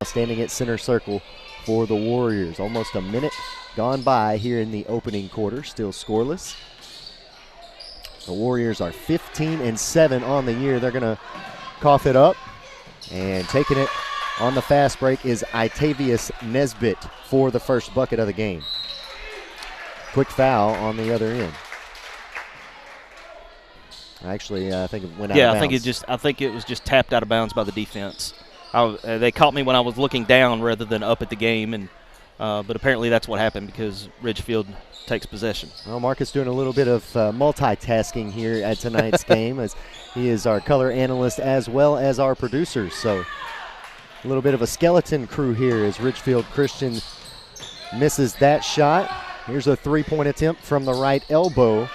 standing at center circle for the Warriors. Almost a minute gone by here in the opening quarter, still scoreless. The Warriors are 15-7 on the year. They're going to cough it up, and taking it on the fast break is Itavius Nesbitt for the first bucket of the game. Quick foul on the other end. Actually, I think it went out of bounds. I think it was just tapped out of bounds by the defense. They caught me when I was looking down rather than up at the game, and but apparently that's what happened because Ridgefield takes possession. Well, Marcus doing a little bit of multitasking here at tonight's game, as he is our color analyst as well as our producer. So a little bit of a skeleton crew here as Ridgefield Christian misses that shot. Here's a three-point attempt from the right elbow,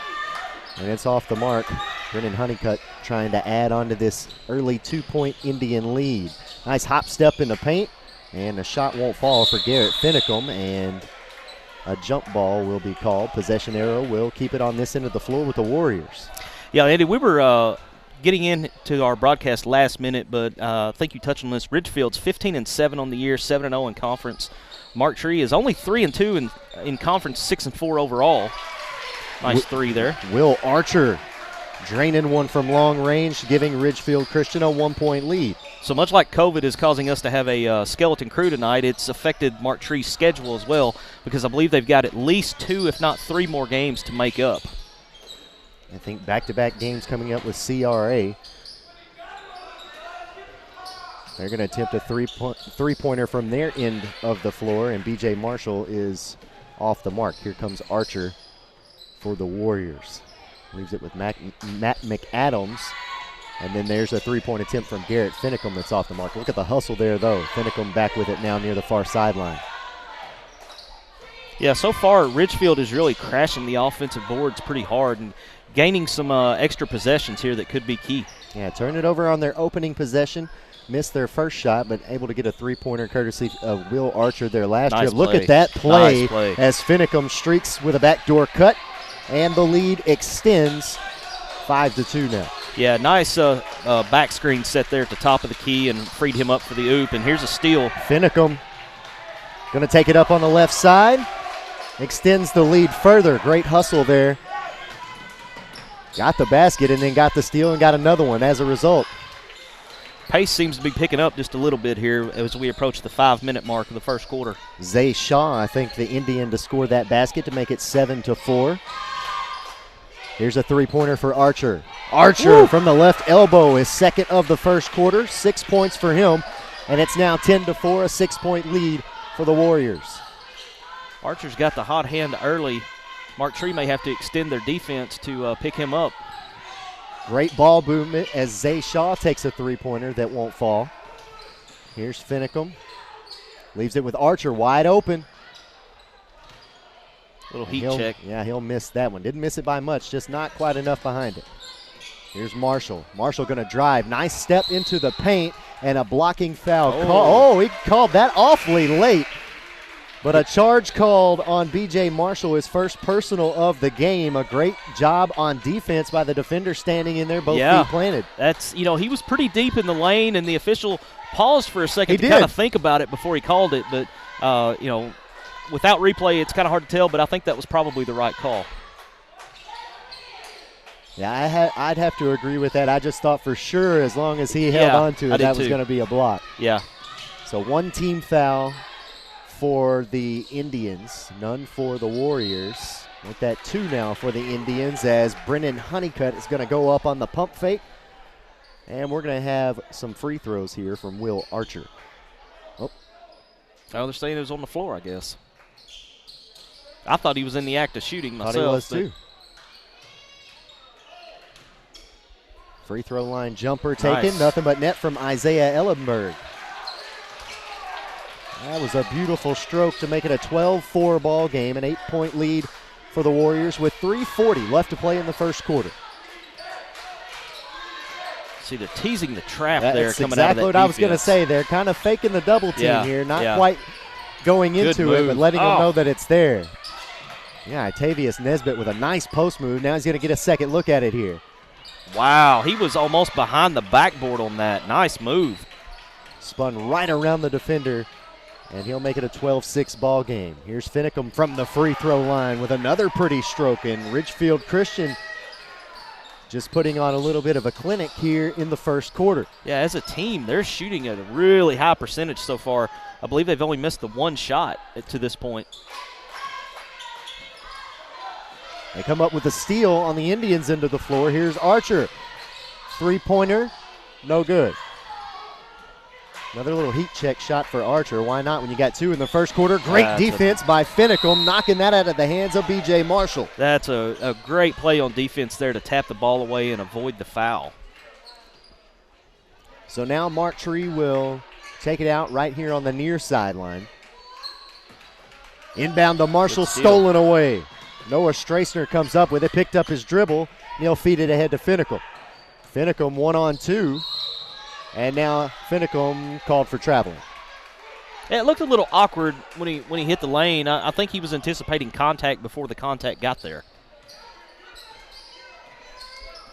and it's off the mark. Brennan Honeycutt trying to add on to this early 2-point Indian lead. Nice hop step in the paint, and the shot won't fall for Garrett Finicum, and a jump ball will be called. Possession arrow will keep it on this end of the floor with the Warriors. Yeah, Andy, we were getting into our broadcast last minute, but I think you touched on this. Ridgefield's 15-7 on the year, 7-0 in conference. Mark Tree is only 3-2 in conference, 6-4 overall. Nice three there. Will Archer draining one from long range, giving Ridgefield Christian a 1-point lead. So much like COVID is causing us to have a skeleton crew tonight, it's affected Mark Tree's schedule as well, because I believe they've got at least 2, if not 3 more games to make up. I think back-to-back games coming up with CRA. They're going to attempt a three-pointer from their end of the floor, and B.J. Marshall is off the mark. Here comes Archer for the Warriors. Leaves it with Matt McAdams. And then there's a three-point attempt from Garrett Finicum that's off the mark. Look at the hustle there, though. Finicum back with it now near the far sideline. Yeah, so far Ridgefield is really crashing the offensive boards pretty hard and gaining some extra possessions here that could be key. Yeah, turn it over on their opening possession. Missed their first shot, but able to get a three-pointer courtesy of Will Archer there last year. Look at that play as Finicum streaks with a backdoor cut, and the lead extends 5-2 now. Yeah, nice back screen set there at the top of the key and freed him up for the oop, and here's a steal. Finicum going to take it up on the left side. Extends the lead further. Great hustle there. Got the basket and then got the steal and got another one as a result. Pace seems to be picking up just a little bit here as we approach the 5-minute mark of the first quarter. Zay Shaw, I think, the Indian to score that basket to make it 7-4. Here's a three-pointer for Archer. Archer from the left elbow is second of the first quarter. 6 points for him, and it's now 10-4, a 6-point lead for the Warriors. Archer's got the hot hand early. Mark Tree may have to extend their defense to pick him up. Great ball movement as Zay Shaw takes a three-pointer that won't fall. Here's Finicum. Leaves it with Archer wide open. Little heat check. Yeah, he'll miss that one. Didn't miss it by much, just not quite enough behind it. Here's Marshall. Marshall going to drive. Nice step into the paint and a blocking foul. He called that awfully late. But a charge called on B.J. Marshall, his first personal of the game. A great job on defense by the defender standing in there, both feet planted. That's, he was pretty deep in the lane, and the official paused for a second to kind of think about it before he called it. But, without replay, it's kind of hard to tell, but I think that was probably the right call. Yeah, I'd have to agree with that. I just thought for sure as long as he held on to it, that was going to be a block. Yeah. So one team foul for the Indians, none for the Warriors. With that 2 now for the Indians as Brennan Honeycutt is going to go up on the pump fake. And we're going to have some free throws here from Will Archer. Oh, they're saying it was on the floor, I guess. I thought he was in the act of shooting myself. Thought he was too. Free throw line jumper taken. Nice. Nothing but net from Isaiah Ellenberg. That was a beautiful stroke to make it a 12-4 ball game, an 8-point lead for the Warriors with 3:40 left to play in the first quarter. See, they're teasing the trap there coming exactly out of that what I was going to say. They're kind of faking the double team here, not quite going into it, but letting them know that it's there. Yeah, Itavius Nesbitt with a nice post move. Now he's going to get a second look at it here. Wow, he was almost behind the backboard on that. Nice move. Spun right around the defender, and he'll make it a 12-6 ball game. Here's Finicum from the free throw line with another pretty stroke, and Ridgefield Christian just putting on a little bit of a clinic here in the first quarter. Yeah, as a team, they're shooting at a really high percentage so far. I believe they've only missed the one shot to this point. They come up with a steal on the Indians' end of the floor. Here's Archer. Three-pointer, no good. Another little heat check shot for Archer. Why not when you got two in the first quarter? Great defense by Finicum, knocking that out of the hands of B.J. Marshall. That's a great play on defense there to tap the ball away and avoid the foul. So now Mark Tree will take it out right here on the near sideline. Inbound to Marshall, stolen away. Noah Strassner comes up with it, picked up his dribble, and he'll feed it ahead to Finicum. Finicum 1-on-2. And now Finicum called for traveling. Yeah, it looked a little awkward when he hit the lane. I think he was anticipating contact before the contact got there.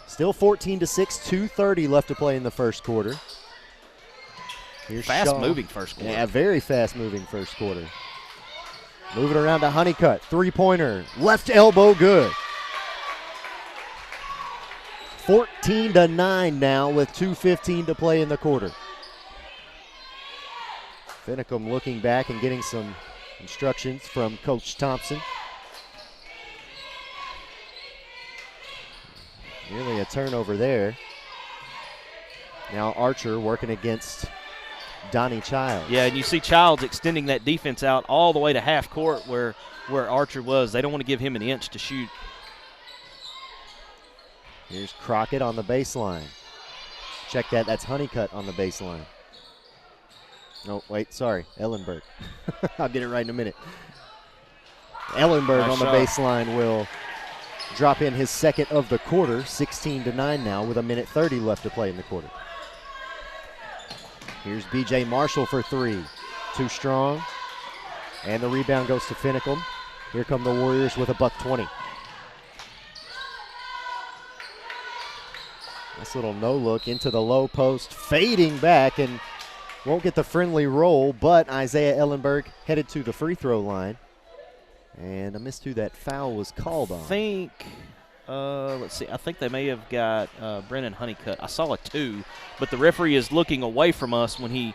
Still 14-6, 2:30 left to play in the first quarter. Here's fast-moving first quarter. Yeah, very fast-moving first quarter. Moving around to Honeycutt, three-pointer, left elbow, good. 14-9 now with 2:15 to play in the quarter. Finicum looking back and getting some instructions from Coach Thompson. Nearly a turnover there. Now Archer working against Donnie Childs. Yeah, and you see Childs extending that defense out all the way to half court where Archer was. They don't want to give him an inch to shoot. Here's Crockett on the baseline. Check that. That's Honeycutt on the baseline. No, wait, sorry. Ellenberg. I'll get it right in a minute. Ellenberg on the baseline will drop in his second of the quarter, 16-9 now with 1:30 left to play in the quarter. Here's B.J. Marshall for three. Too strong. And the rebound goes to Finicum. Here come the Warriors with a $120. Nice little no-look into the low post, fading back, and won't get the friendly roll, but Isaiah Ellenberg headed to the free throw line. And I missed who that foul was called on. Let's see. I think they may have got Brennan Honeycutt. I saw a 2, but the referee is looking away from us when he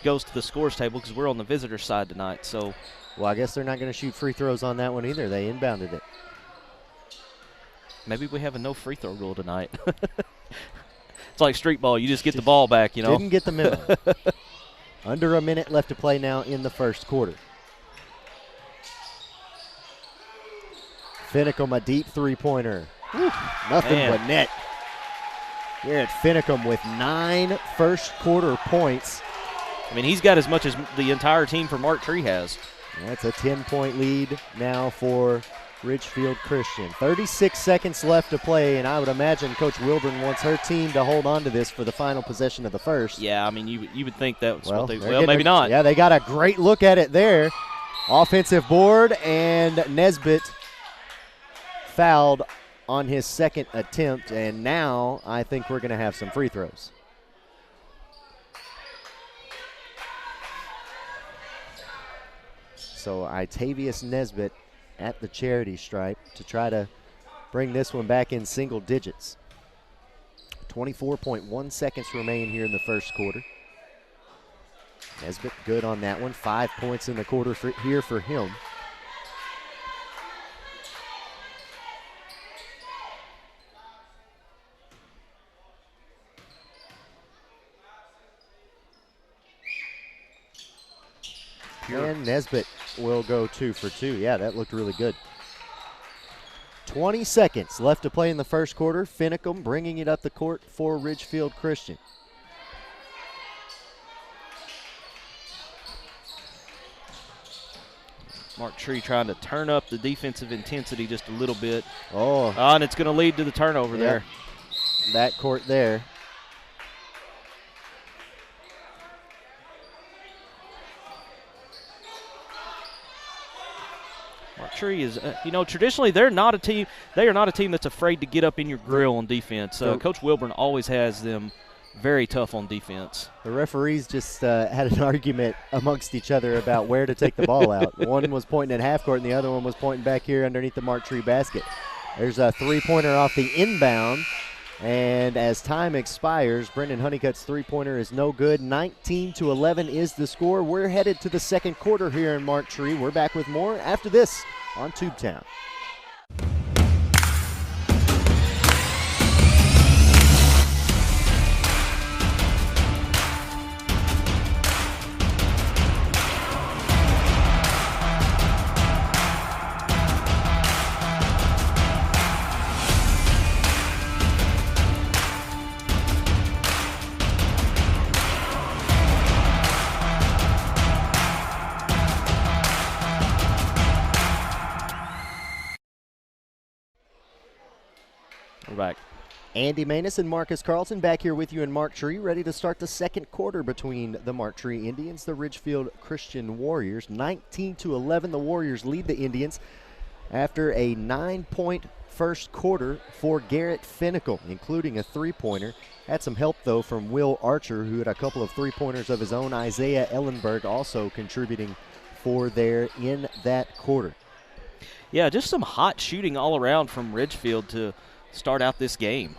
goes to the scores table because we're on the visitor side tonight. So, well, I guess they're not going to shoot free throws on that one either. They inbounded it. Maybe we have a no free throw rule tonight. It's like street ball. You just get the ball back, you know. Didn't get the memo. Under a minute left to play now in the first quarter. Finicum, a deep three-pointer. Nothing but net. Here at Finicum with 9 first-quarter points. I mean, he's got as much as the entire team for Mark Tree has. That's a 10-point lead now for Ridgefield Christian. 36 seconds left to play, and I would imagine Coach Wilburn wants her team to hold on to this for the final possession of the first. Yeah, I mean, you would think that's what they – well, maybe not. Yeah, they got a great look at it there. Offensive board, and Nesbitt fouled on his second attempt, and now I think we're going to have some free throws. So Itavius Nesbitt at the charity stripe to try to bring this one back in single digits. 24.1 seconds remain here in the first quarter. Nesbitt good on that one. 5 points in the quarter here for him. And Nesbitt will go 2 for 2. Yeah, that looked really good. 20 seconds left to play in the first quarter. Finicum bringing it up the court for Ridgefield Christian. Mark Tree trying to turn up the defensive intensity just a little bit. Oh. And it's going to lead to the turnover there. That court there. Mark Tree is, traditionally they're not a team. They are not a team that's afraid to get up in your grill on defense. Coach Wilburn always has them very tough on defense. The referees just had an argument amongst each other about where to take the ball out. One was pointing at half court, and the other one was pointing back here underneath the Mark Tree basket. There's a three-pointer off the inbound, and as time expires, Brendan Honeycutt's three-pointer is no good. 19-11 is the score. We're headed to the second quarter here in Mark Tree. We're back with more after this on Tubetown. We're back. Andy Maness and Marcus Carlton back here with you in Mark Tree, ready to start the second quarter between the Mark Tree Indians, the Ridgefield Christian Warriors. 19-11, the Warriors lead the Indians after a 9-point first quarter for Garrett Finnickel, including a three-pointer. Had some help, though, from Will Archer, who had a couple of three-pointers of his own. Isaiah Ellenberg also contributing for there in that quarter. Yeah, just some hot shooting all around from Ridgefield to start out this game.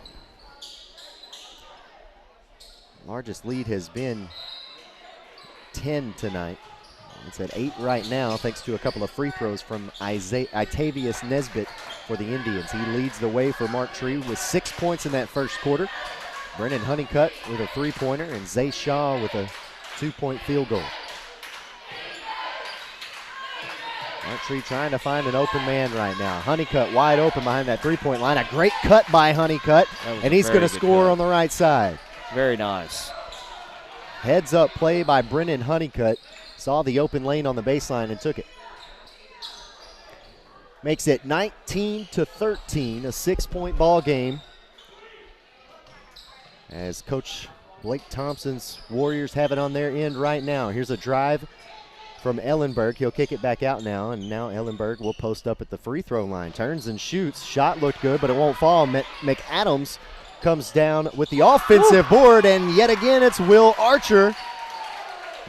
Largest lead has been 10 tonight. It's at 8 right now, thanks to a couple of free throws from Itavius Nesbitt for the Indians. He leads the way for Mark Tree with 6 points in that first quarter. Brennan Honeycutt with a three-pointer, and Zay Shaw with a 2-point field goal. Mark Tree trying to find an open man right now. Honeycutt wide open behind that three-point line. A great cut by Honeycutt, and he's going to score on the right side. Very nice. Heads up play by Brennan Honeycutt. Saw the open lane on the baseline and took it. Makes it 19-13, a 6-point ball game. As Coach Blake Thompson's Warriors have it on their end right now. Here's a drive from Ellenberg. He'll kick it back out now, and now Ellenberg will post up at the free throw line. Turns and shoots. Shot looked good, but it won't fall. McAdams comes down with the offensive board, and yet again it's Will Archer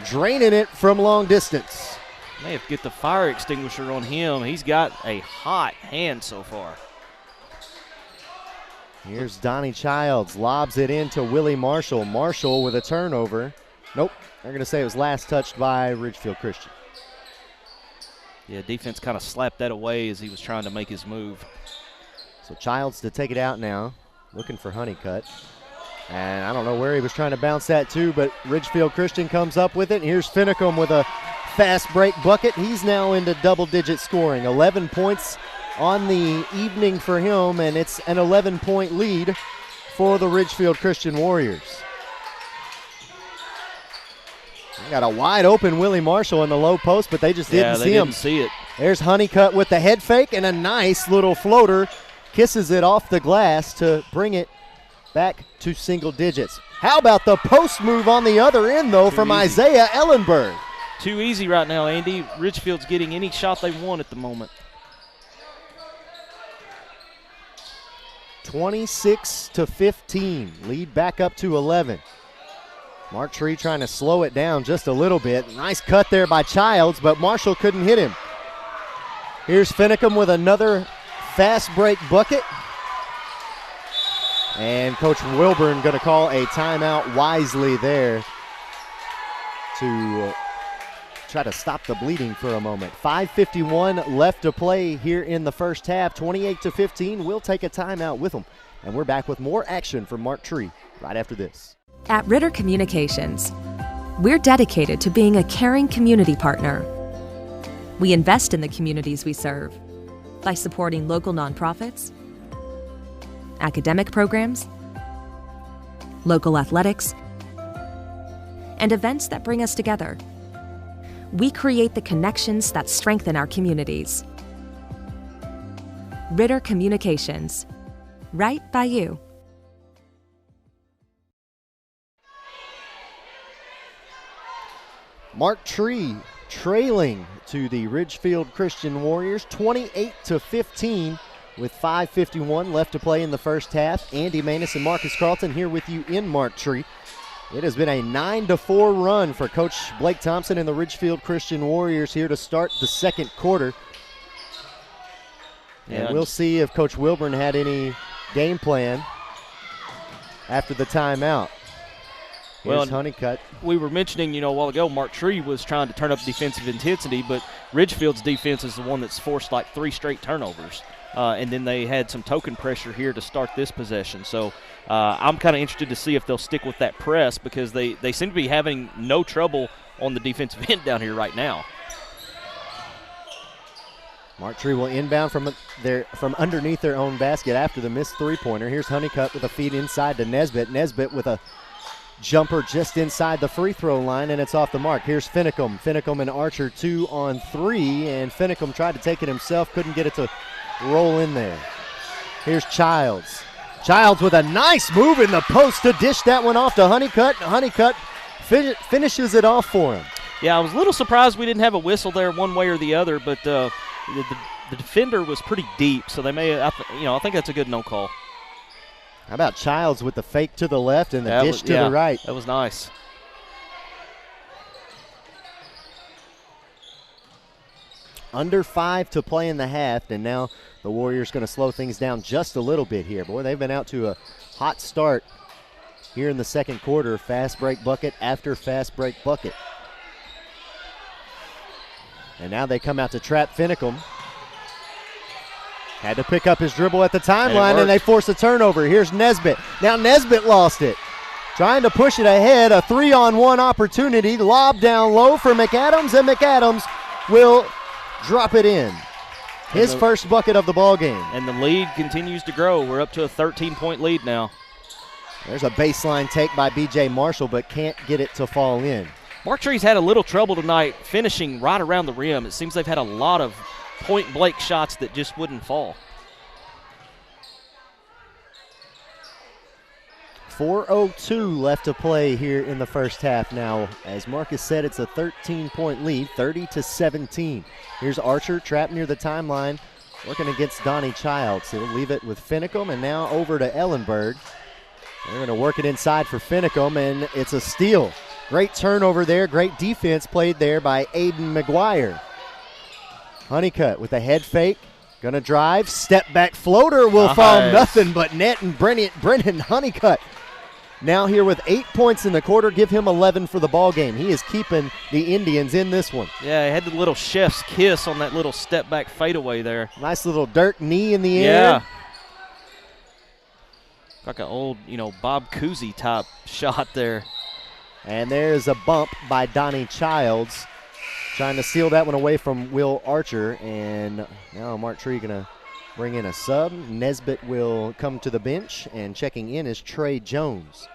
draining it from long distance. May have to get the fire extinguisher on him. He's got a hot hand so far. Here's Donnie Childs, lobs it into Willie Marshall. Marshall with a turnover. Nope. They're going to say it was last touched by Ridgefield Christian. Yeah, defense kind of slapped that away as he was trying to make his move. So Childs to take it out now, looking for Honeycutt. And I don't know where he was trying to bounce that to, but Ridgefield Christian comes up with it. Here's Finicum with a fast break bucket. He's now into double-digit scoring. 11 points on the evening for him, and it's an 11-point lead for the Ridgefield Christian Warriors. Got a wide open Willie Marshall in the low post, but they just didn't see him. Didn't see it. There's Honeycutt with the head fake and a nice little floater. Kisses it off the glass to bring it back to single digits. How about the post move on the other end, though, from Isaiah Ellenberg? Too easy right now, Andy. Ridgefield's getting any shot they want at the moment. 26-15, lead back up to 11. Mark Tree trying to slow it down just a little bit. Nice cut there by Childs, but Marshall couldn't hit him. Here's Finicum with another fast break bucket. And Coach Wilburn going to call a timeout wisely there to try to stop the bleeding for a moment. 5:51 left to play here in the first half. 28-15. We'll take a timeout with them. And we're back with more action from Mark Tree right after this. At Ritter Communications, we're dedicated to being a caring community partner. We invest in the communities we serve by supporting local nonprofits, academic programs, local athletics, and events that bring us together. We create the connections that strengthen our communities. Ritter Communications, right by you. Mark Tree trailing to the Ridgefield Christian Warriors, 28-15. with 5:51 left to play in the first half. Andy Maness and Marcus Carlton here with you in Marktree. It has been a 9-4 run for Coach Blake Thompson and the Ridgefield Christian Warriors here to start the second quarter. And we'll see if Coach Wilburn had any game plan after the timeout. Here's Honeycutt. We were mentioning, a while ago, Marktree was trying to turn up defensive intensity, but Ridgefield's defense is the one that's forced like 3 straight turnovers. And then they had some token pressure here to start this possession. So I'm kind of interested to see if they'll stick with that press because they seem to be having no trouble on the defensive end down here right now. Marktree will inbound from underneath their own basket after the missed three-pointer. Here's Honeycutt with a feed inside to Nesbitt. Nesbitt with a jumper just inside the free throw line, and it's off the mark. Here's Finicum. Finicum and Archer 2-on-3, and Finicum tried to take it himself, couldn't get it to roll in there. Here's Childs. Childs with a nice move in the post to dish that one off to Honeycutt. Honeycutt finishes it off for him. Yeah, I was a little surprised we didn't have a whistle there one way or the other, but the defender was pretty deep, so they may, I think that's a good no call. How about Childs with the fake to the left and the dish to the right? That was nice. Under 5 to play in the half, and now the Warriors going to slow things down just a little bit here. Boy, they've been out to a hot start here in the second quarter. Fast break bucket after fast break bucket. And now they come out to trap Finicum. Had to pick up his dribble at the timeline, and they force a turnover. Here's Nesbitt. Now Nesbitt lost it. Trying to push it ahead. A 3-on-1 opportunity. Lob down low for McAdams, and McAdams will drop it in. His first bucket of the ball game. And the lead continues to grow. We're up to a 13-point lead now. There's a baseline take by B.J. Marshall, but can't get it to fall in. Marktree's had a little trouble tonight finishing right around the rim. It seems they've had a lot of point-blank shots that just wouldn't fall. 4:02 left to play here in the first half now. As Marcus said, it's a 13-point lead, 30-17. Here's Archer trapped near the timeline, working against Donnie Childs. He'll leave it with Finicum, and now over to Ellenberg. They're going to work it inside for Finicum, and it's a steal. Great turnover there, great defense played there by Aiden McGuire. Honeycutt with a head fake, gonna drive, step back floater will fall nothing but net, and Brennan Honeycutt now here with 8 points in the quarter, give him 11 for the ball game. He is keeping the Indians in this one. Yeah, he had the little chef's kiss on that little step back fadeaway there. Nice little Dirk knee in the air. Yeah. Like an old, Bob Cousy type shot there. And there's a bump by Donnie Childs, trying to seal that one away from Will Archer. And now Marktree going to bring in a sub. Nesbitt will come to the bench, and checking in is Trey Jones.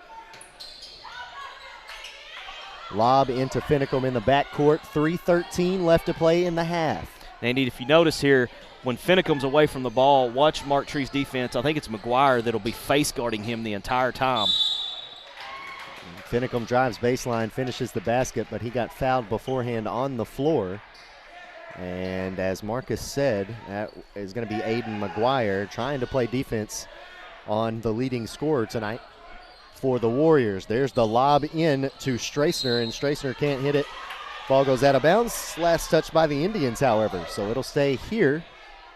Lob into Finicum in the backcourt. 3:13 left to play in the half. Andy, if you notice here, when Finicum's away from the ball, watch Marktree's defense. I think it's McGuire that'll be face guarding him the entire time. Finicum drives baseline, finishes the basket, but he got fouled beforehand on the floor. And as Marcus said, that is going to be Aiden McGuire trying to play defense on the leading scorer tonight for the Warriors. There's the lob in to Strassner, and Strassner can't hit it. Ball goes out of bounds. Last touch by the Indians, however, so it'll stay here.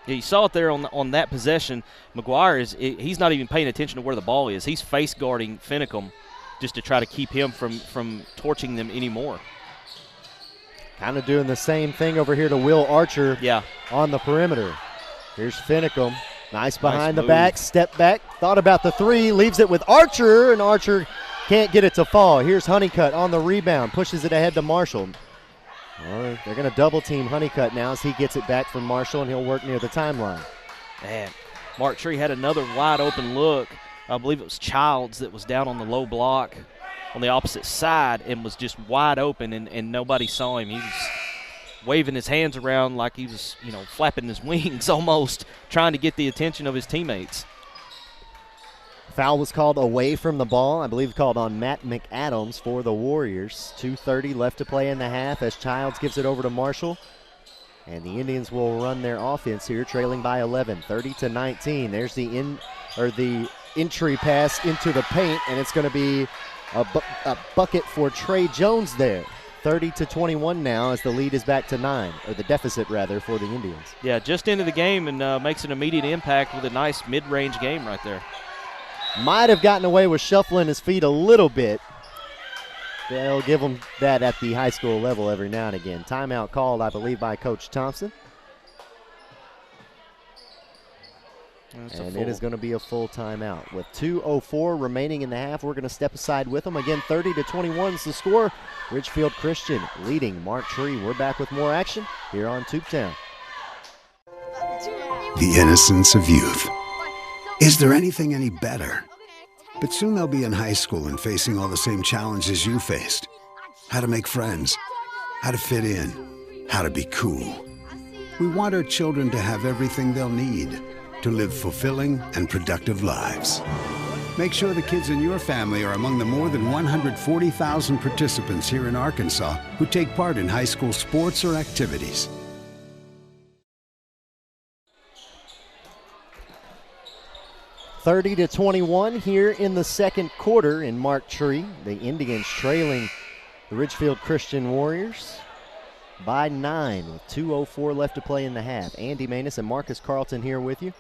Yeah, you saw it there on that possession. McGuire he's not even paying attention to where the ball is. He's face guarding Finicum just to try to keep him from torching them anymore. Kind of doing the same thing over here to Will Archer on the perimeter. Here's Finicum. Nice behind the back, step back, thought about the three, leaves it with Archer, and Archer can't get it to fall. Here's Honeycutt on the rebound, pushes it ahead to Marshall. Well, they're going to double team Honeycutt now as he gets it back from Marshall, and he'll work near the timeline. Man, Marktree had another wide open look. I believe it was Childs that was down on the low block on the opposite side and was just wide open, and nobody saw him. He was waving his hands around like he was, flapping his wings almost, trying to get the attention of his teammates. Foul was called away from the ball, I believe called on Matt McAdams for the Warriors. 2:30 left to play in the half as Childs gives it over to Marshall. And the Indians will run their offense here, trailing by 11, 30-19. There's the entry pass into the paint, and it's going to be a bucket for Trey Jones there. 30-21 now as the lead is back to 9, or the deficit rather, for the Indians. Yeah, just into the game and makes an immediate impact with a nice mid-range game right there. Might have gotten away with shuffling his feet a little bit. They'll give him that at the high school level every now and again. Timeout called, I believe, by Coach Thompson. And it is going to be a full timeout. With 2:04 remaining in the half, we're going to step aside with them. Again, 30-21 is the score. Ridgefield Christian leading Mark Tree. We're back with more action here on Tubetown. The innocence of youth. Is there anything any better? But soon they'll be in high school and facing all the same challenges you faced. How to make friends, how to fit in, how to be cool. We want our children to have everything they'll need to live fulfilling and productive lives. Make sure the kids in your family are among the more than 140,000 participants here in Arkansas who take part in high school sports or activities. (30-21) here in the second quarter in Mark Tree. The Indians trailing the Ridgefield Christian Warriors by 9 with 2:04 left to play in the half. Andy Maness and Marcus Carlton here with you.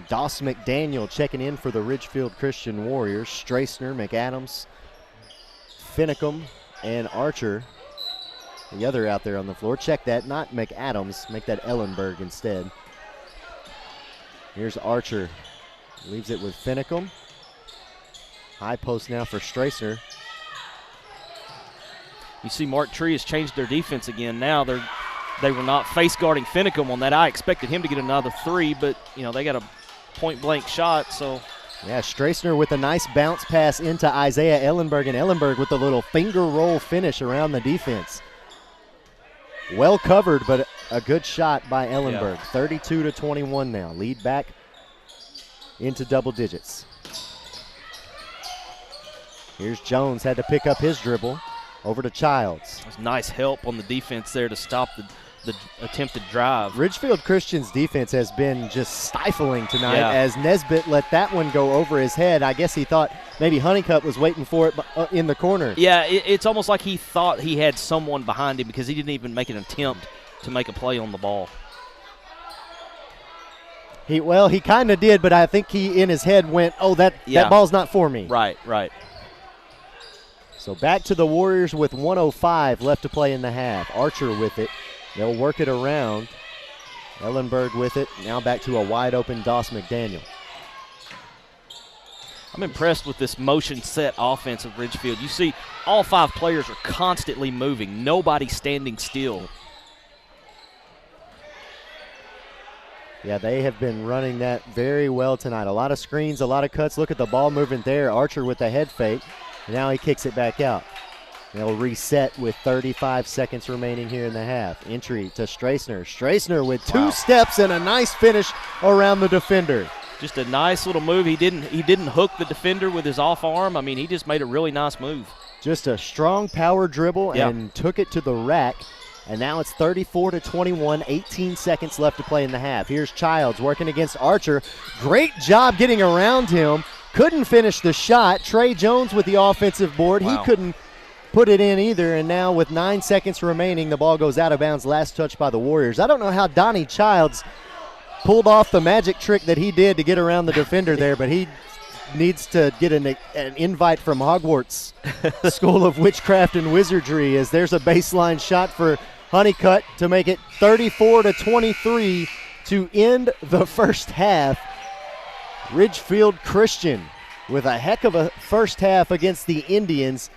Doss McDaniel checking in for the Ridgefield Christian Warriors. Strassner, McAdams, Finicum, and Archer. The other out there on the floor. Check that, not McAdams. Make that Ellenberg instead. Here's Archer. Leaves it with Finicum. High post now for Strassner. You see Mark Tree has changed their defense again. Now they were not face guarding Finicum on that. I expected him to get another 3, but they got a point blank shot. So yeah, Strassner with a nice bounce pass into Isaiah Ellenberg, and Ellenberg with a little finger roll finish around the defense. Well covered, but a good shot by Ellenberg. Yeah. 32-21 now. Lead back into double digits. Here's Jones, had to pick up his dribble. Over to Childs. That's nice help on the defense there to stop the attempted drive. Ridgefield Christian's defense has been just stifling tonight as Nesbitt let that one go over his head. I guess he thought maybe Honeycutt was waiting for it in the corner. Yeah, it's almost like he thought he had someone behind him because he didn't even make an attempt to make a play on the ball. He kind of did, but I think he in his head went, that ball's not for me. Right. So back to the Warriors with 1:05 left to play in the half. Archer with it. They'll work it around. Ellenberg with it. Now back to a wide-open Doss McDaniel. I'm impressed with this motion set offense of Ridgefield. You see all 5 players are constantly moving. Nobody standing still. Yeah, they have been running that very well tonight. A lot of screens, a lot of cuts. Look at the ball movement there. Archer with the head fake. Now he kicks it back out. They'll reset with 35 seconds remaining here in the half. Entry to Strassner. Strassner with 2 steps and a nice finish around the defender. Just a nice little move. He didn't hook the defender with his off arm. I mean, he just made a really nice move. Just a strong power dribble and took it to the rack. And now it's 34-21, 18 seconds left to play in the half. Here's Childs working against Archer. Great job getting around him. Couldn't finish the shot. Trey Jones with the offensive board. He couldn't put it in either, and now with 9 seconds remaining, the ball goes out of bounds. Last touch by the Warriors. I don't know how Donnie Childs pulled off the magic trick that he did to get around the defender there, but he needs to get an invite from Hogwarts School of Witchcraft and Wizardry, as there's a baseline shot for Honeycutt to make it 34-23 to end the first half. Ridgefield Christian with a heck of a first half against the Indians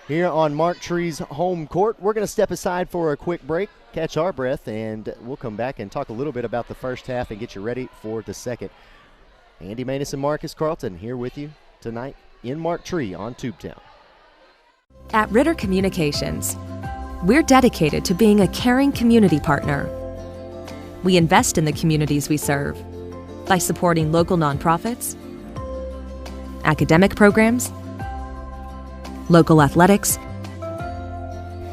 here on Mark Tree's home court. We're going to step aside for a quick break, catch our breath, and we'll come back and talk a little bit about the first half and get you ready for the second. Andy Maness and Marcus Carlton here with you tonight in Mark Tree on Tubetown. At Ritter Communications, we're dedicated to being a caring community partner. We invest in the communities we serve by supporting local nonprofits, academic programs, local athletics,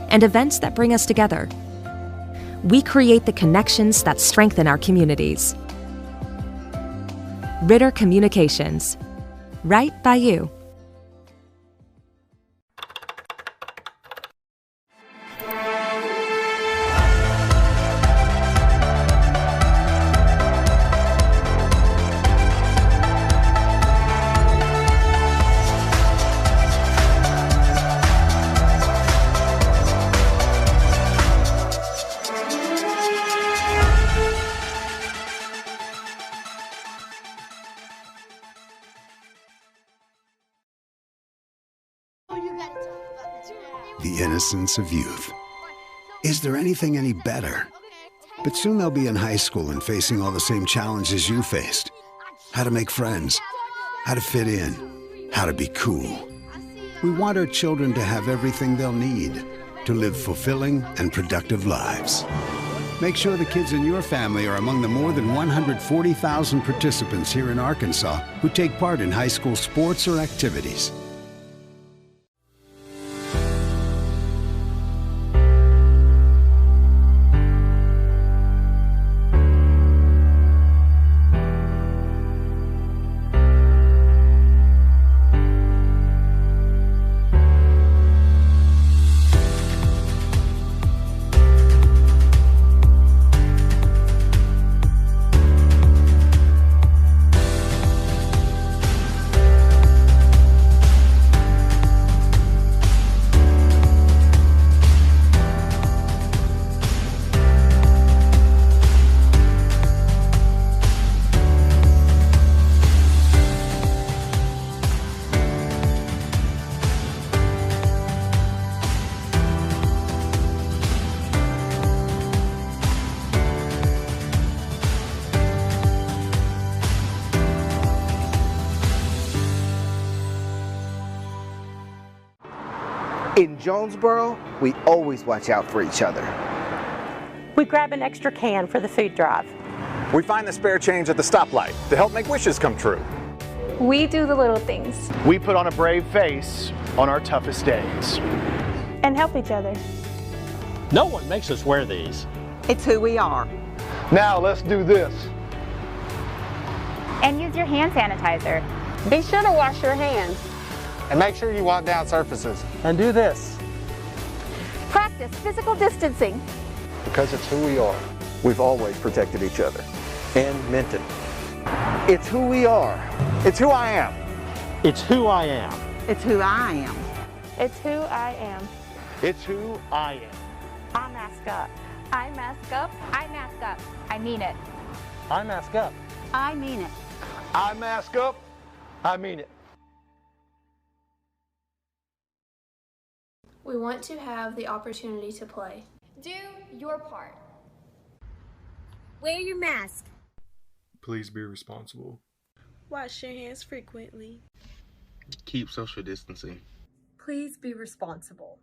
and events that bring us together. we create the connections that strengthen our communities. Ritter Communications. Right by you. The innocence of youth. Is there anything any better? But soon they'll be in high school and facing all the same challenges you faced. How to make friends, how to fit in, how to be cool. We want our children to have everything they'll need to live fulfilling and productive lives. Make sure the kids in your family are among the more than 140,000 participants here in Arkansas who take part in high school sports or activities. In Jonesboro, we always watch out for each other. We grab an extra can for the food drive. We find the spare change at the stoplight to help make wishes come true. We do the little things. We put on a brave face on our toughest days. And help each other. No one makes us wear these. It's who we are. Now let's do this. And use your hand sanitizer. Be sure to wash your hands. And make sure you wipe down surfaces. And do this. Practice physical distancing. Because it's who we are. We've always protected each other and meant it. It's who we are. It's who I am. It's who I am. It's who I am. It's who I am. It's who I am. I mask up. I mask up. I mask up. I mean it. I mask up. I mean it. I mask up. I mean it. We want to have the opportunity to play. Do your part. Wear your mask. Please be responsible. Wash your hands frequently. Keep social distancing. Please be responsible.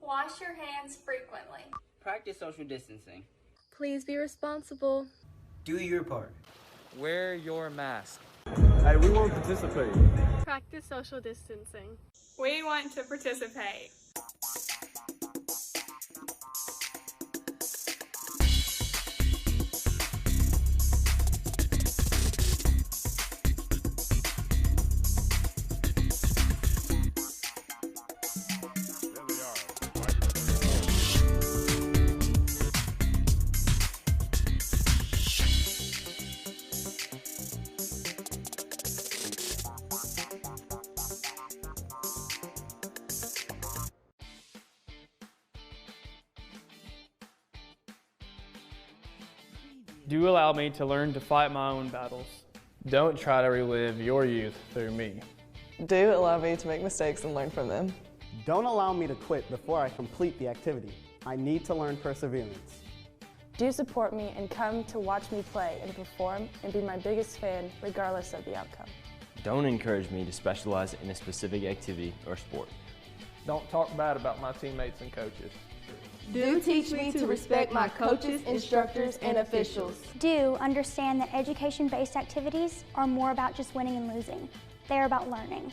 Wash your hands frequently. Practice social distancing. Please be responsible. Do your part. Wear your mask. Hey, we want to participate. Practice social distancing. We want to participate. Do allow me to learn to fight my own battles. Don't try to relive your youth through me. Do allow me to make mistakes and learn from them. Don't allow me to quit before I complete the activity. I need to learn perseverance. Do support me and come to watch me play and perform and be my biggest fan regardless of the outcome. Don't encourage me to specialize in a specific activity or sport. Don't talk bad about my teammates and coaches. Do teach me to respect my coaches, instructors, and officials. Do understand that education-based activities are more about just winning and losing. They're about learning.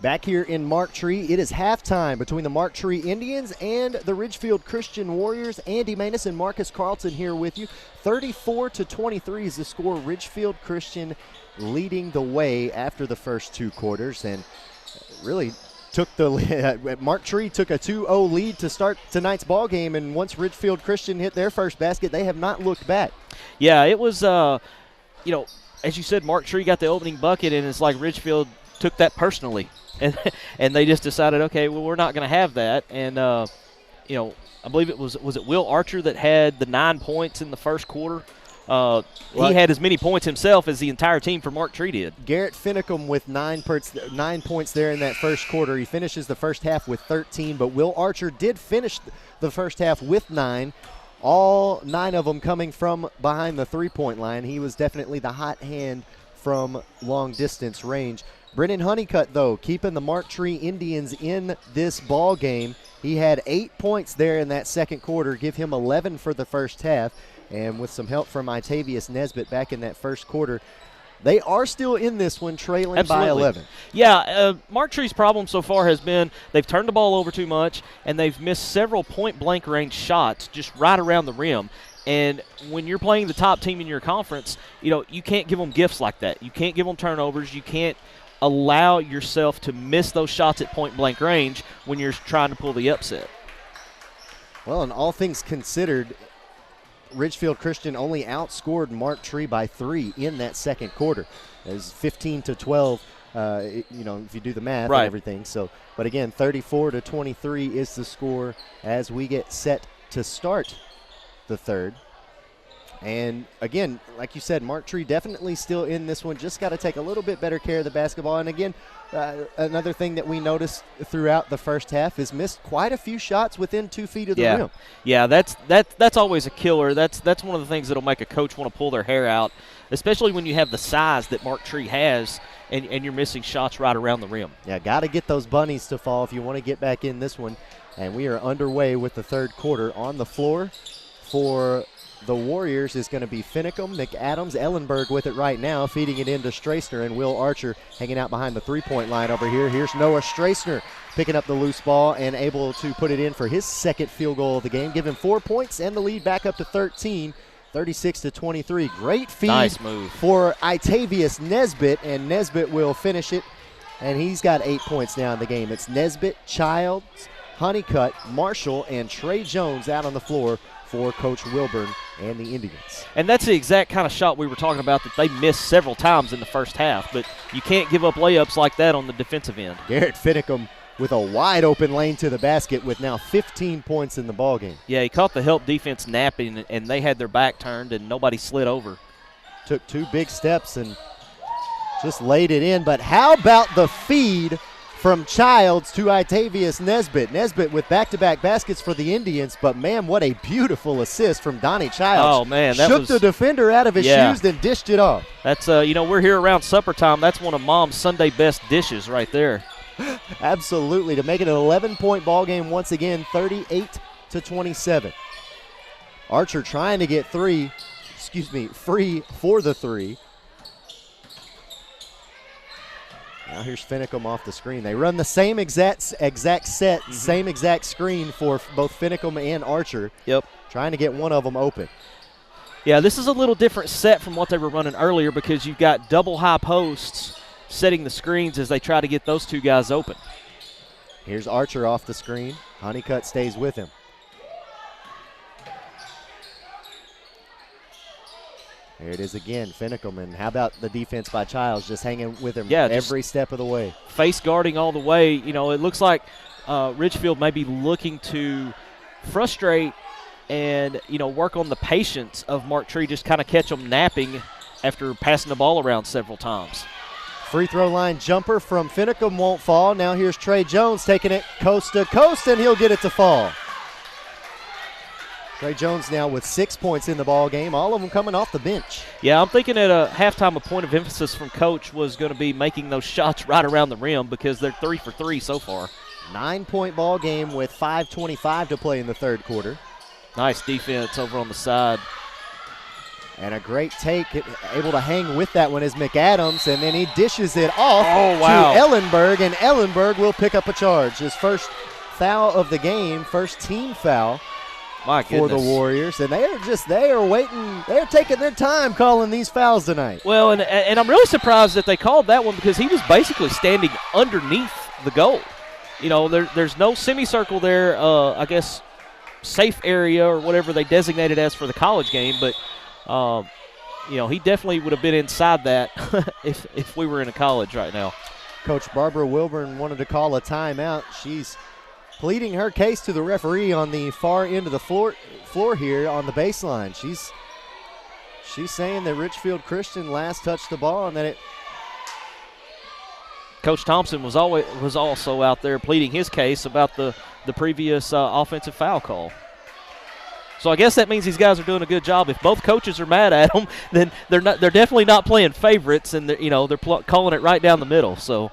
Back here in Mark Tree, it is halftime between the Mark Tree Indians and the Ridgefield Christian Warriors. Andy Maness and Marcus Carlton here with you. 34-23 is the score. Ridgefield Christian leading the way after the first two quarters, and really took the Mark Tree took a 2-0 lead to start tonight's ball game, and once Ridgefield Christian hit their first basket, they have not looked back. Yeah, it was, as you said, Mark Tree got the opening bucket, and it's like Ridgefield took that personally. And they just decided, okay, well, we're not going to have that. And, I believe it was it Will Archer that had the 9 points in the first quarter? He had as many points himself as the entire team for Mark Tree did. Garrett Finicum with 9 points there in that first quarter. He finishes the first half with 13, but Will Archer did finish the first half with 9. All 9 of them coming from behind the three-point line. He was definitely the hot hand from long distance range. Brennan Honeycutt, though, keeping the Mark Tree Indians in this ball game. He had 8 points there in that second quarter, give him 11 for the first half. And with some help from Itavius Nesbitt back in that first quarter, they are still in this one, trailing by 11. Yeah, Mark Tree's problem so far has been they've turned the ball over too much, and they've missed several point-blank range shots just right around the rim. And when you're playing the top team in your conference, you can't give them gifts like that. You can't give them turnovers. You can't allow yourself to miss those shots at point-blank range when you're trying to pull the upset. Well, and all things considered, Ridgefield Christian only outscored Mark Tree by 3 in that second quarter. It was 15-12, if you do the math and everything. So, but again, 34-23 is the score as we get set to start the third. And again, like you said, Mark Tree definitely still in this one. Just got to take a little bit better care of the basketball. And again, another thing that we noticed throughout the first half is missed quite a few shots within 2 feet of the rim. Yeah, that's always a killer. That's one of the things that'll make a coach want to pull their hair out, especially when you have the size that Mark Tree has and you're missing shots right around the rim. Yeah, got to get those bunnies to fall if you want to get back in this one. And we are underway with the third quarter. On the floor for the Warriors is going to be Finicum, McAdams, Ellenberg with it right now, feeding it into Strasner, and Will Archer hanging out behind the three-point line over here. Here's Noah Strasner picking up the loose ball and able to put it in for his second field goal of the game, give him 4 points and the lead back up to 13, 36-23. Great feed nice move for Itavius Nesbitt, and Nesbitt will finish it, and he's got 8 points now in the game. It's Nesbitt, Childs, Honeycutt, Marshall, and Trey Jones out on the floor for Coach Wilburn and the Indians. And that's the exact kind of shot we were talking about that they missed several times in the first half, but you can't give up layups like that on the defensive end. Garrett Finicum with a wide open lane to the basket with now 15 points in the ballgame. Yeah, he caught the help defense napping, and they had their back turned, and nobody slid over. Took 2 big steps and just laid it in, but how about the feed from Childs to Itavius Nesbitt. Nesbitt with back-to-back baskets for the Indians, but, man, what a beautiful assist from Donnie Childs. Oh, man. That shook the defender out of his shoes, then dished it off. That's, we're here around supper time. That's one of Mom's Sunday best dishes right there. Absolutely. To make it an 11-point ball game once again, 38-27. Archer trying to get free for the three. Now here's Finicum off the screen. They run the same exact set, same exact screen for both Finicum and Archer. Yep. Trying to get one of them open. Yeah, this is a little different set from what they were running earlier because you've got double high posts setting the screens as they try to get those two guys open. Here's Archer off the screen. Honeycutt stays with him. There it is again, Finicum, and how about the defense by Childs just hanging with him every step of the way. Face guarding all the way. It looks like Ridgefield may be looking to frustrate and, work on the patience of Mark Tree, just kind of catch them napping after passing the ball around several times. Free throw line jumper from Finicum won't fall. Now here's Trey Jones taking it coast to coast, and he'll get it to fall. Trey Jones now with 6 points in the ball game, all of them coming off the bench. Yeah, I'm thinking at a halftime a point of emphasis from Coach was going to be making those shots right around the rim because they're 3 for 3 so far. 9-point ball game with 5:25 to play in the third quarter. Nice defense over on the side. And a great take, able to hang with that one is McAdams, and then he dishes it off to Ellenberg, and Ellenberg will pick up a charge. His first foul of the game, first team foul for the Warriors. And they are waiting, they're taking their time calling these fouls tonight. Well, and I'm really surprised that they called that one because he was basically standing underneath the goal. You know, there's no semicircle there, I guess, safe area or whatever they designated as for the college game, but you know, he definitely would have been inside that if we were in a college right now. Coach Barbara Wilburn wanted to call a timeout. She's pleading her case to the referee on the far end of the floor here on the baseline. She's saying that Ridgefield Christian last touched the ball and that it. Coach Thompson was also out there pleading his case about the previous offensive foul call. So I guess that means these guys are doing a good job. If both coaches are mad at them, then they're definitely not playing favorites, and they're calling it right down the middle. So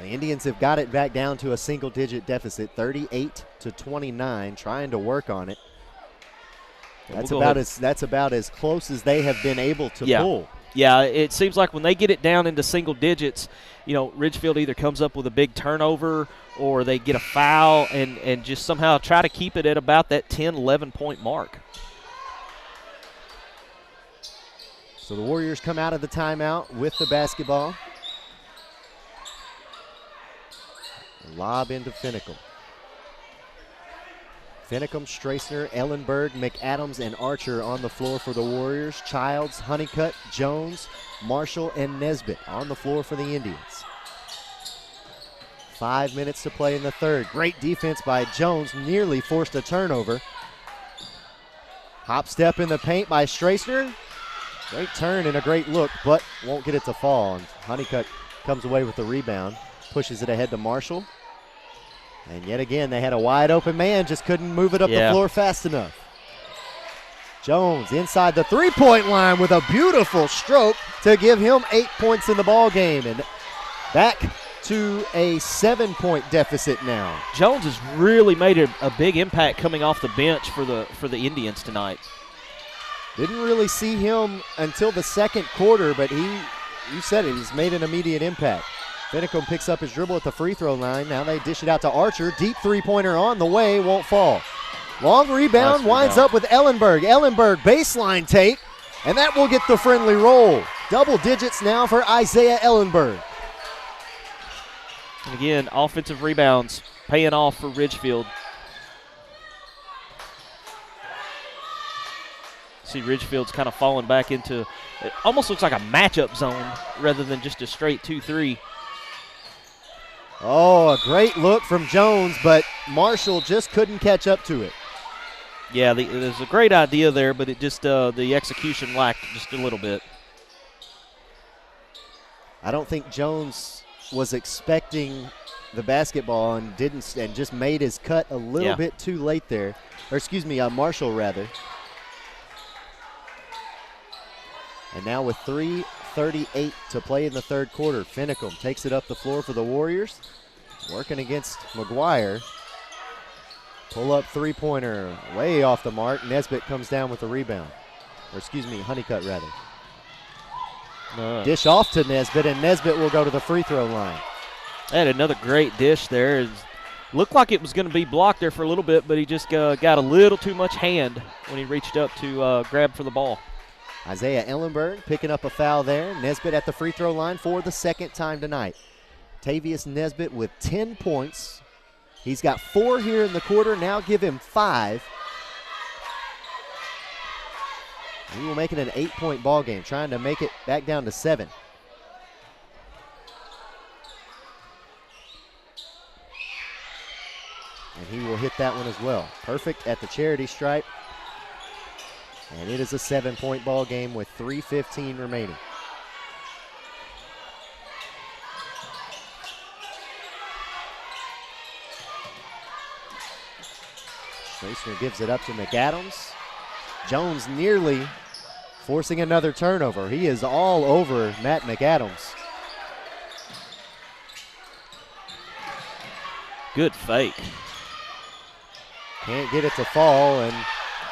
the Indians have got it back down to a single-digit deficit, 38-29, trying to work on it. That's about as close as they have been able to pull. Yeah, it seems like when they get it down into single digits, you know, Ridgefield either comes up with a big turnover or they get a foul and just somehow try to keep it at about that 10, 11-point mark. So the Warriors come out of the timeout with the basketball. Lob into Finicum. Finicum, Strassner, Ellenberg, McAdams, and Archer on the floor for the Warriors. Childs, Honeycutt, Jones, Marshall, and Nesbitt on the floor for the Indians. 5 minutes to play in the third. Great defense by Jones, nearly forced a turnover. Hop step in the paint by Strassner. Great turn and a great look, but won't get it to fall. And Honeycutt comes away with the rebound, pushes it ahead to Marshall. And yet again, they had a wide open man, just couldn't move it up the floor fast enough. Jones inside the three-point line with a beautiful stroke to give him 8 points in the ball game. And back to a 7-point deficit now. Jones has really made a big impact coming off the bench for the Indians tonight. Didn't really see him until the second quarter, but you said it, he's made an immediate impact. Finicum picks up his dribble at the free throw line. Now they dish it out to Archer. Deep three-pointer on the way, won't fall. Long rebound, winds up with Ellenberg. Ellenberg baseline take, and that will get the friendly roll. Double digits now for Isaiah Ellenberg. And again, offensive rebounds paying off for Ridgefield. See Ridgefield's kind of falling back into, it almost looks like a matchup zone rather than just a straight 2-3. Oh, a great look from Jones, but Marshall just couldn't catch up to it. Yeah, there's a great idea there, but it just the execution lacked just a little bit. I don't think Jones was expecting the basketball and just made his cut a little bit too late there. Or excuse me, Marshall rather. And now with 3:38 to play in the third quarter, Finicum takes it up the floor for the Warriors. Working against McGuire. Pull-up three-pointer way off the mark. Nesbitt comes down with the rebound. Or excuse me, Honeycutt rather. Dish off to Nesbitt, and Nesbitt will go to the free throw line. They had another great dish there. It looked like it was going to be blocked there for a little bit, but he just got a little too much hand when he reached up to grab for the ball. Isaiah Ellenberg picking up a foul there. Nesbitt at the free throw line for the second time tonight. Tavius Nesbitt with 10 points. He's got 4 here in the quarter. Now give him 5. He will make it an 8-point ball game, trying to make it back down to 7. And he will hit that one as well. Perfect at the charity stripe. And it is a 7-point ball game with 3:15 remaining. Strassner gives it up to McAdams. Jones nearly forcing another turnover. He is all over Matt McAdams. Good fake. Can't get it to fall, and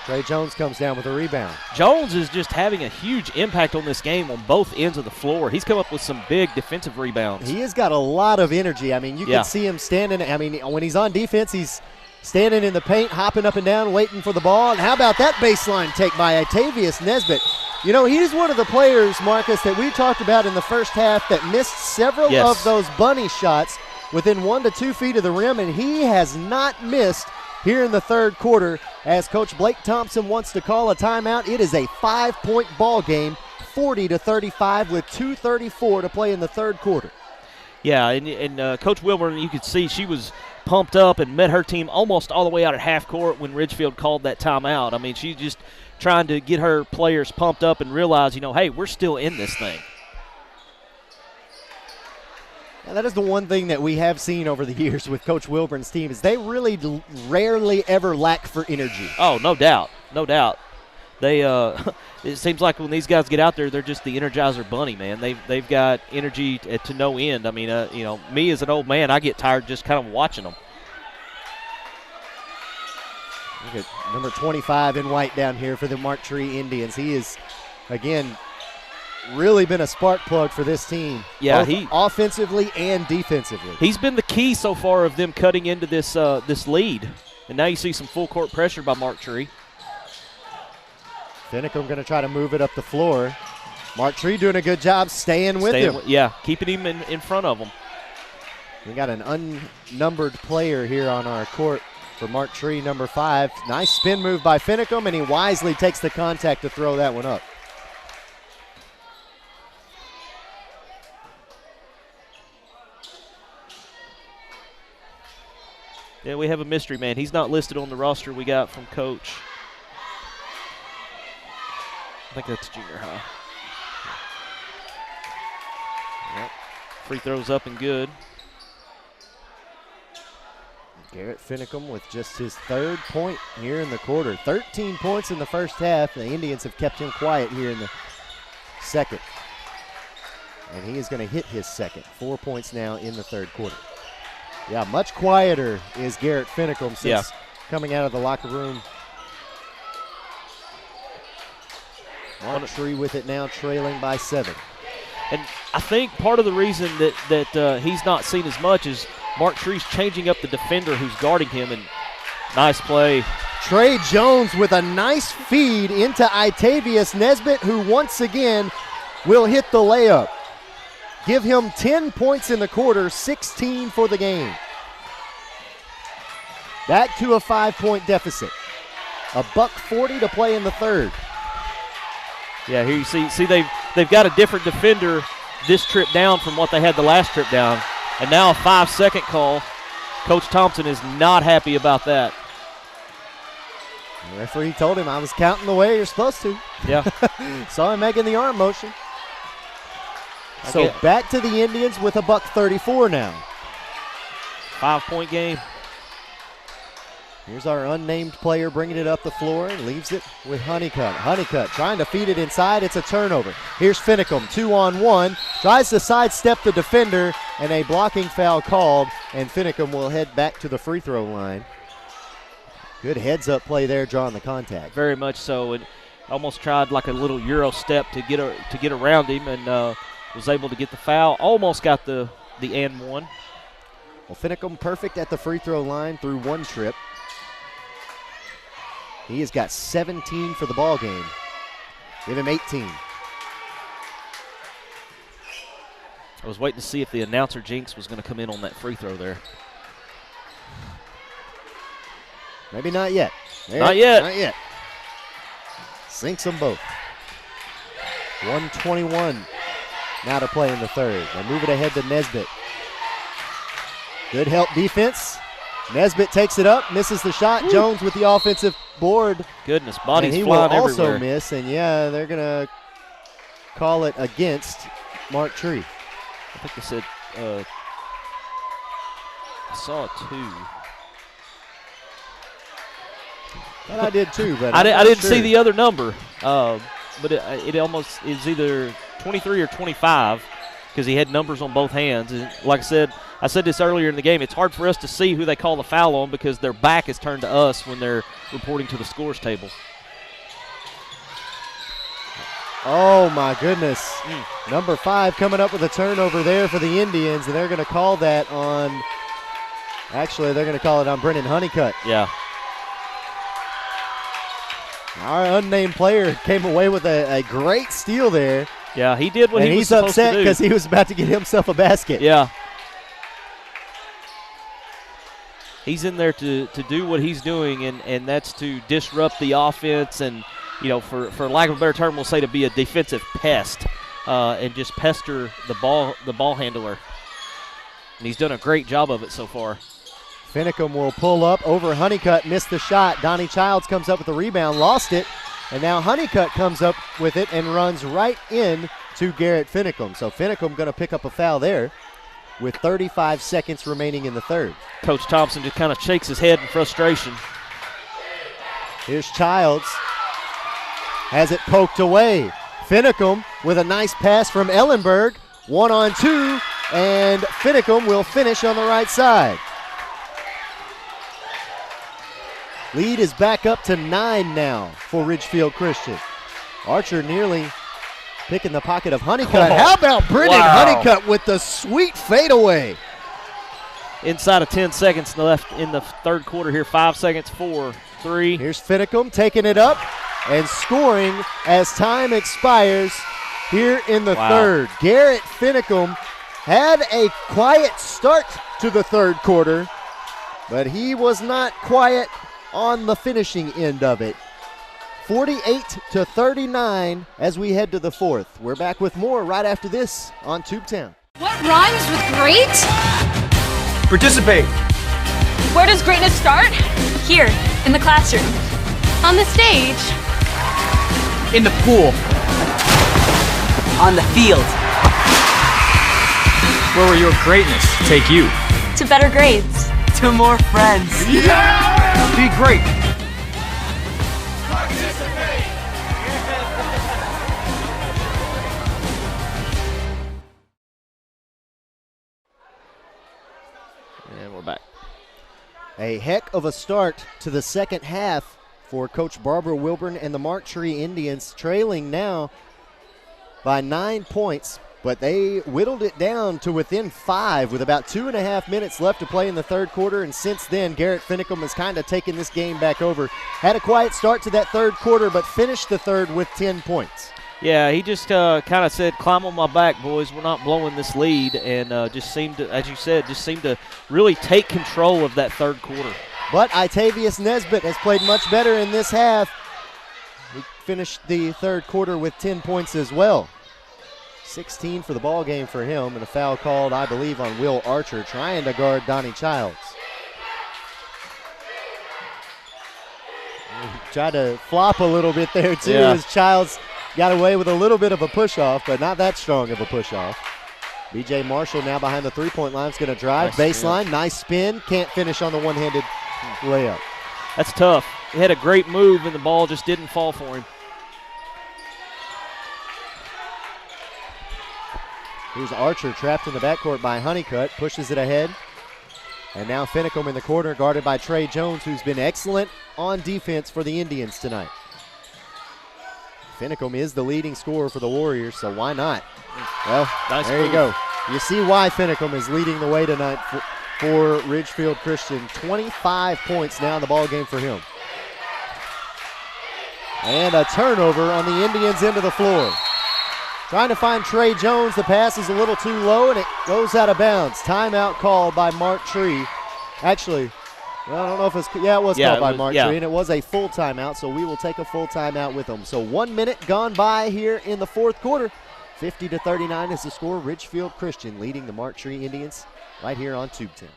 Trey Jones comes down with a rebound. Jones is just having a huge impact on this game on both ends of the floor. He's come up with some big defensive rebounds. He has got a lot of energy. I mean, you can see him standing. I mean, when he's on defense, he's standing in the paint, hopping up and down, waiting for the ball. And how about that baseline take by Octavius Nesbitt? You know, he's one of the players, Marcus, that we talked about in the first half that missed several of those bunny shots within 1 to 2 feet of the rim, and he has not missed here in the third quarter. As Coach Blake Thompson wants to call a timeout, it is a 5-point ball game, 40-35 with 2:34 to play in the third quarter. Yeah, and Coach Wilburn, you could see she was pumped up and met her team almost all the way out at half court when Ridgefield called that timeout. I mean, she's just trying to get her players pumped up and realize, you know, hey, we're still in this thing. And that is the one thing that we have seen over the years with Coach Wilburn's team is they really rarely ever lack for energy. Oh, no doubt. No doubt. They it seems like when these guys get out there, they're just the Energizer Bunny, man. They've got energy to no end. I mean, you know, me as an old man, I get tired just kind of watching them. Look at number 25 in white down here for the Mark Tree Indians. He is, again, really been a spark plug for this team. Yeah, both offensively and defensively. He's been the key so far of them cutting into this this lead. And now you see some full court pressure by Mark Tree. Finicum going to try to move it up the floor. Mark Tree doing a good job staying with him. Yeah, keeping him in front of him. We got an unnumbered player here on our court for Mark Tree, number 5. Nice spin move by Finicum, and he wisely takes the contact to throw that one up. Yeah, we have a mystery man. He's not listed on the roster we got from Coach. I think that's junior high. Yep. Free throws up and good. Garrett Finicum with just his 3rd point here in the quarter. 13 points in the first half. The Indians have kept him quiet here in the second. And he is going to hit his second. 4 points now in the third quarter. Yeah, much quieter is Garrett Finicum since coming out of the locker room. Mark Tree with it now, trailing by 7. And I think part of the reason that he's not seen as much is Mark Tree's changing up the defender who's guarding him, and nice play. Trey Jones with a nice feed into Octavius Nesbitt, who once again will hit the layup. Give him 10 points in the quarter, 16 for the game. Back to a 5-point deficit. $1:40 to play in the third. Yeah, here you see they've got a different defender this trip down from what they had the last trip down. And now a 5-second call. Coach Thompson is not happy about that. The referee told him, I was counting the way you're supposed to. Yeah. Saw him making the arm motion. So back to the Indians with $1:34 now. 5-point game. Here's our unnamed player bringing it up the floor and leaves it with Honeycutt. Honeycutt trying to feed it inside. It's a turnover. Here's Finicum, 2-on-1. Tries to sidestep the defender, and a blocking foul called, and Finicum will head back to the free throw line. Good heads-up play there, drawing the contact. Very much so. And almost tried like a little Euro step to get around him, and was able to get the foul. Almost got the and one. Well, Finicum perfect at the free throw line through one trip. He has got 17 for the ball game. Give him 18. I was waiting to see if the announcer jinx was going to come in on that free throw there. Maybe not yet. Not yet. Not yet. Sinks them both. 1:21 now to play in the third. They move it ahead to Nesbitt. Good help defense. Nesbitt takes it up, misses the shot. Ooh. Jones with the offensive board. Goodness, bodies and he flying will everywhere. also miss, and yeah, they're going to call it against Mark Tree. I think they said, I saw a 2. And I did too, but I didn't see the other number. But it almost is either 23 or 25 because he had numbers on both hands. And like I said this earlier in the game, it's hard for us to see who they call the foul on because their back is turned to us when they're reporting to the scores table. Oh, my goodness. Number 5 coming up with a turnover there for the Indians, and they're going to call that on – actually, they're going to call it on Brennan Honeycutt. Yeah. Our unnamed player came away with a great steal there. Yeah, he did what he was supposed to do. And he's upset because he was about to get himself a basket. Yeah. He's in there to do what he's doing, and that's to disrupt the offense and, you know, for lack of a better term, we'll say to be a defensive pest and just pester the ball handler. And he's done a great job of it so far. Finicum will pull up over Honeycutt, missed the shot. Donnie Childs comes up with the rebound, lost it, and now Honeycutt comes up with it and runs right in to Garrett Finicum. So Finicum going to pick up a foul there with 35 seconds remaining in the third. Coach Thompson just kind of shakes his head in frustration. Here's Childs. Has it poked away. Finicum with a nice pass from Ellenberg. 1-on-2, and Finicum will finish on the right side. Lead is back up to 9 now for Ridgefield Christian. Archer nearly picking the pocket of Honeycutt. How about Brendan Honeycutt with the sweet fadeaway? Inside of 10 seconds left in the third quarter here. 5 seconds, 4, 3. Here's Finicum taking it up and scoring as time expires here in the third. Garrett Finicum had a quiet start to the third quarter, but he was not quiet on the finishing end of it. 48-39 as we head to the fourth. We're back with more right after this on Tubetown. What rhymes with great? Participate. Where does greatness start? Here, in the classroom. On the stage. In the pool. On the field. Where will your greatness take you? To better grades. To more friends. Yeah! Be great. And we're back. A heck of a start to the second half for Coach Barbara Wilburn and the Mark Tree Indians, trailing now by 9 points, but they whittled it down to within 5 with about 2.5 minutes left to play in the third quarter, and since then, Garrett Finicum has kind of taken this game back over. Had a quiet start to that third quarter, but finished the third with 10 points. Yeah, he just kind of said, climb on my back, boys. We're not blowing this lead, and just seemed to, as you said, just seemed to really take control of that third quarter. But Itavius Nesbitt has played much better in this half. He finished the third quarter with 10 points as well. 16 for the ball game for him, and a foul called, I believe, on Will Archer, trying to guard Donnie Childs. He tried to flop a little bit there, too, as Childs got away with a little bit of a push-off, but not that strong of a push-off. B.J. Marshall now behind the three-point line is going to drive. Nice baseline, nice spin. Can't finish on the one-handed layup. That's tough. He had a great move, and the ball just didn't fall for him. Here's Archer trapped in the backcourt by Honeycutt, pushes it ahead. And now Finicum in the corner, guarded by Trey Jones, who's been excellent on defense for the Indians tonight. Finicum is the leading scorer for the Warriors, so why not? Well, nice there move. You go. You see why Finicum is leading the way tonight for Ridgefield Christian. 25 points now in the ball game for him. And a turnover on the Indians' end of the floor. Trying to find Trey Jones. The pass is a little too low, and it goes out of bounds. Timeout called by Mark Tree. Actually, well, I don't know if it's – it was called by Mark Tree, and it was a full timeout, so we will take a full timeout with them. So 1 minute gone by here in the fourth quarter. 50-39 is the score. Ridgefield Christian leading the Mark Tree Indians right here on Tubetown.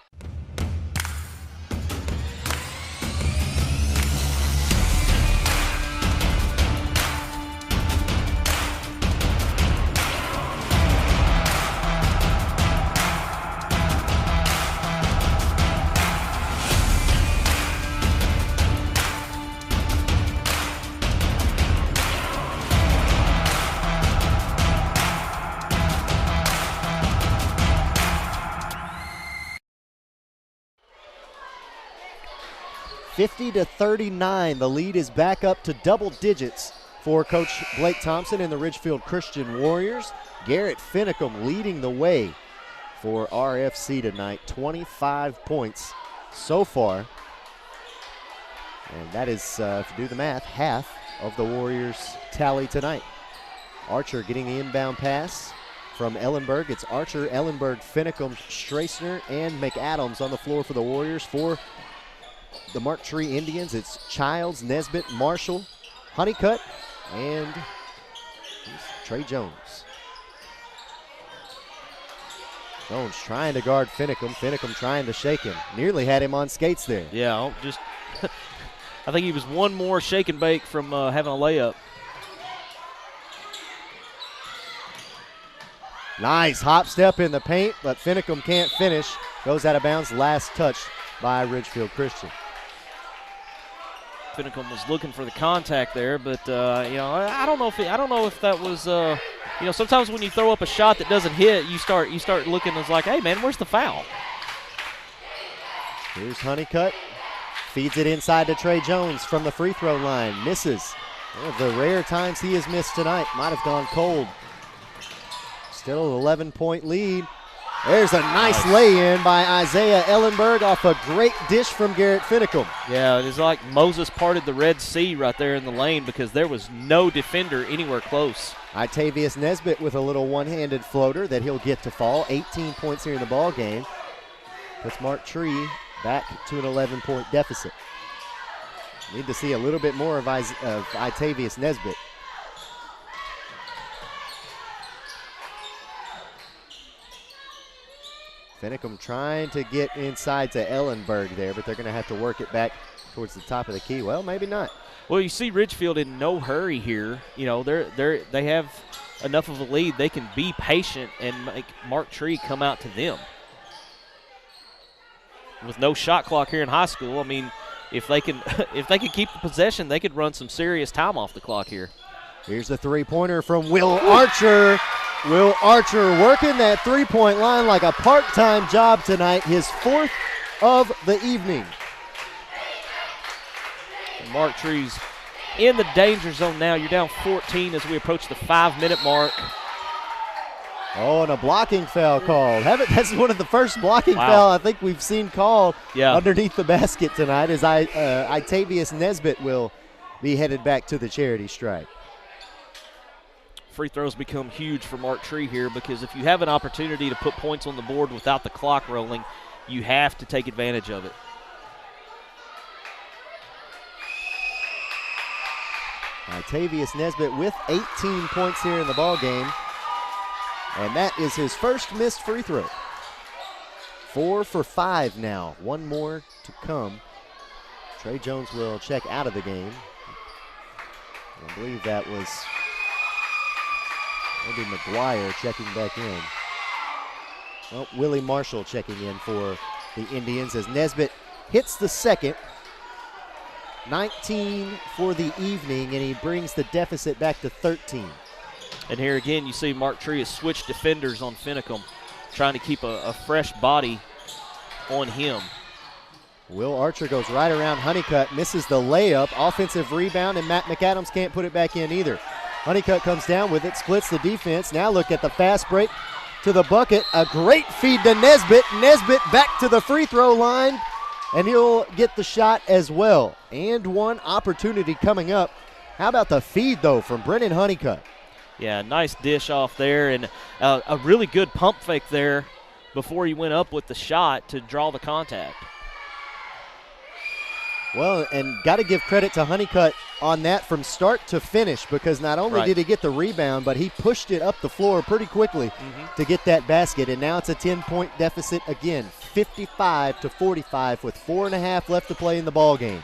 $50-39. The lead is back up to double digits For Coach Blake Thompson and the Ridgefield Christian Warriors, Garrett Finicum leading the way for RFC tonight. 25 points so far. And that is, if you do the math, half of the Warriors' tally tonight. Archer getting the inbound pass from Ellenberg. It's Archer, Ellenberg, Finicum, Strassner, and McAdams on the floor for the Warriors. For the Mark Tree Indians, it's Childs, Nesbitt, Marshall, Honeycutt, and Trey Jones. Jones trying to guard Finicum. Finicum trying to shake him. Nearly had him on skates there. Yeah, just I think he was one more shake and bake from having a layup. Nice hop step in the paint, but Finicum can't finish. Goes out of bounds. Last touch by Ridgefield Christian. Finicum was looking for the contact there, but I don't know if that was sometimes when you throw up a shot that doesn't hit, you start looking as like, hey man, where's the foul? Here's Honeycutt, feeds it inside to Trey Jones from the free throw line, misses. One of the rare times he has missed tonight, might have gone cold. Still an 11-point lead. There's a nice lay-in by Isaiah Ellenberg off a great dish from Garrett Finicum. Yeah, it is like Moses parted the Red Sea right there in the lane because there was no defender anywhere close. Itavius Nesbitt with a little one-handed floater that he'll get to fall. 18 points here in the ball game. Puts Mark Tree back to an 11-point deficit. Need to see a little bit more of Itavius Nesbitt. Finicum trying to get inside to Ellenberg there, but they're going to have to work it back towards the top of the key. Well, maybe not. Well, you see Ridgefield in no hurry here. You know, they have enough of a lead. They can be patient and make Mark Tree come out to them. With no shot clock here in high school, I mean, if they can keep the possession, they could run some serious time off the clock here. Here's the three-pointer from Will Archer. Will Archer working that three-point line like a part-time job tonight, his fourth of the evening. And Mark Tree's in the danger zone now. You're down 14 as we approach the 5-minute mark. Oh, and a blocking foul called. That's one of the first blocking foul I think we've seen called underneath the basket tonight, as Itavius Nesbitt will be headed back to the charity stripe. Free throws become huge for Mark Tree here because if you have an opportunity to put points on the board without the clock rolling, you have to take advantage of it. Itavius Nesbitt with 18 points here in the ball game, and that is his first missed free throw. 4 for 5 now. One more to come. Trey Jones will check out of the game. I believe that was maybe McGuire checking back in. Well, Willie Marshall checking in for the Indians as Nesbitt hits the second. 19 for the evening, and he brings the deficit back to 13. And here again, you see Mark Tree has switched defenders on Finicum, trying to keep a fresh body on him. Will Archer goes right around Honeycutt, misses the layup, offensive rebound, and Matt McAdams can't put it back in either. Honeycutt comes down with it, splits the defense. Now look at the fast break to the bucket. A great feed to Nesbitt. Nesbitt back to the free throw line, and he'll get the shot as well. And one opportunity coming up. How about the feed, though, from Brennan Honeycutt? Yeah, nice dish off there, and a really good pump fake there before he went up with the shot to draw the contact. Well, and got to give credit to Honeycutt on that from start to finish, because not only did he get the rebound, but he pushed it up the floor pretty quickly to get that basket, and now it's a 10-point deficit again, 55-45 with 4.5 left to play in the ball game.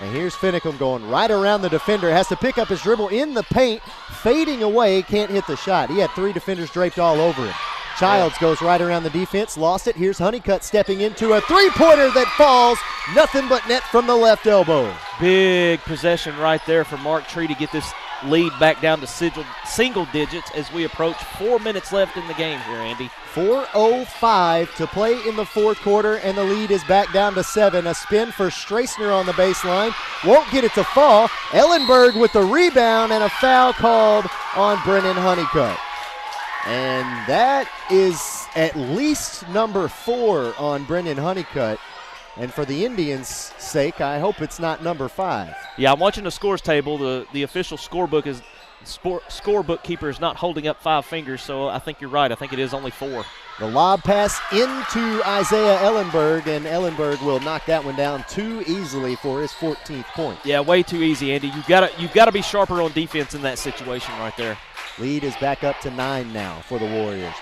And here's Finicum going right around the defender, has to pick up his dribble in the paint, fading away, can't hit the shot. He had 3 defenders draped all over him. Childs goes right around the defense, lost it. Here's Honeycutt stepping into a three-pointer that falls. Nothing but net from the left elbow. Big possession right there for Mark Tree to get this lead back down to single digits as we approach 4 minutes left in the game here, Andy. 4:05 to play in the fourth quarter, and the lead is back down to 7. A spin for Strassner on the baseline. Won't get it to fall. Ellenberg with the rebound, and a foul called on Brennan Honeycutt. And that is at least number 4 on Brennan Honeycutt. And for the Indians' sake, I hope it's not number 5. Yeah, I'm watching the scores table. The official scorebook keeper is not holding up 5 fingers, so I think you're right. I think it is only 4. The lob pass into Isaiah Ellenberg, and Ellenberg will knock that one down too easily for his 14th point. Yeah, way too easy, Andy. You've got to be sharper on defense in that situation right there. Lead is back up to 9 now for the Warriors.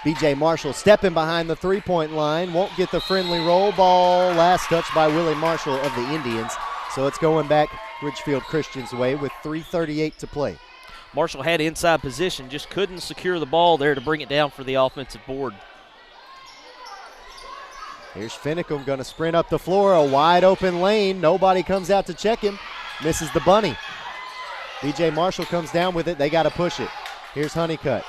B.J. Marshall stepping behind the three-point line. Won't get the friendly roll ball. Last touch by Willie Marshall of the Indians. So it's going back Ridgefield Christian's way with 3:38 to play. Marshall had inside position, just couldn't secure the ball there to bring it down for the offensive board. Here's Finicum going to sprint up the floor. A wide open lane. Nobody comes out to check him. Misses the bunny. B.J. Marshall comes down with it. They got to push it. Here's Honeycutt.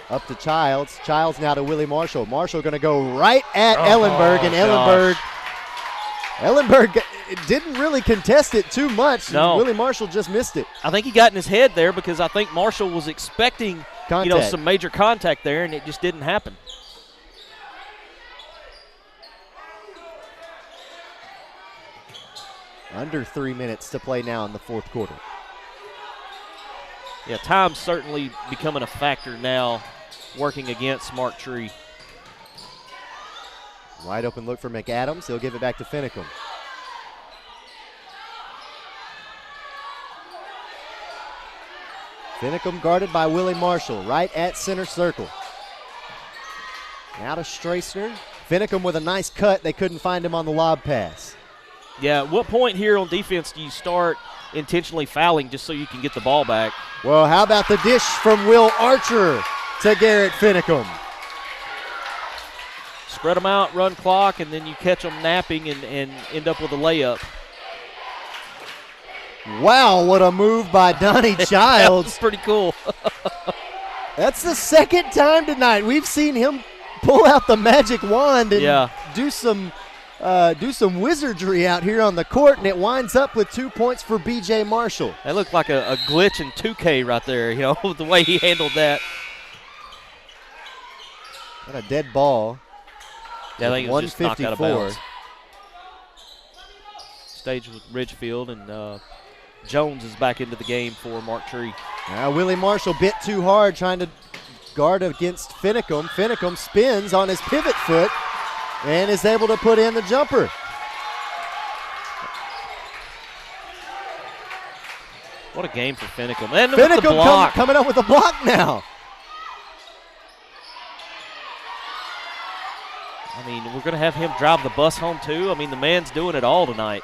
Up to Childs. Childs now to Willie Marshall. Marshall going to go right at Ellenberg, and Ellenberg didn't really contest it too much. No. Willie Marshall just missed it. I think he got in his head there because I think Marshall was expecting contact. Some major contact there, and it just didn't happen. Under 3 minutes to play now in the fourth quarter. Yeah, time's certainly becoming a factor now, working against Mark Tree. Wide open look for McAdams. He'll give it back to Finicum. Finicum guarded by Willie Marshall, right at center circle. Now to Strassner. Finicum with a nice cut. They couldn't find him on the lob pass. Yeah, at what point here on defense do you start intentionally fouling just so you can get the ball back? Well, how about the dish from Will Archer to Garrett Finicum? Spread them out, run clock, and then you catch them napping and end up with a layup. Wow, what a move by Donnie Childs. That's pretty cool. That's the second time tonight we've seen him pull out the magic wand and do some wizardry out here on the court, and it winds up with 2 points for B.J. Marshall. That looked like a glitch in 2K right there, the way he handled that. Got a dead ball. Yeah, I think it was just knocked out of bounds. Stage with Ridgefield, and Jones is back into the game for Mark Tree. Now Willie Marshall bit too hard trying to guard against Finicum. Finicum spins on his pivot foot and is able to put in the jumper. What a game for Finicum. And Finicum with the block. coming up with a block now. I mean, we're going to have him drive the bus home too. I mean, the man's doing it all tonight.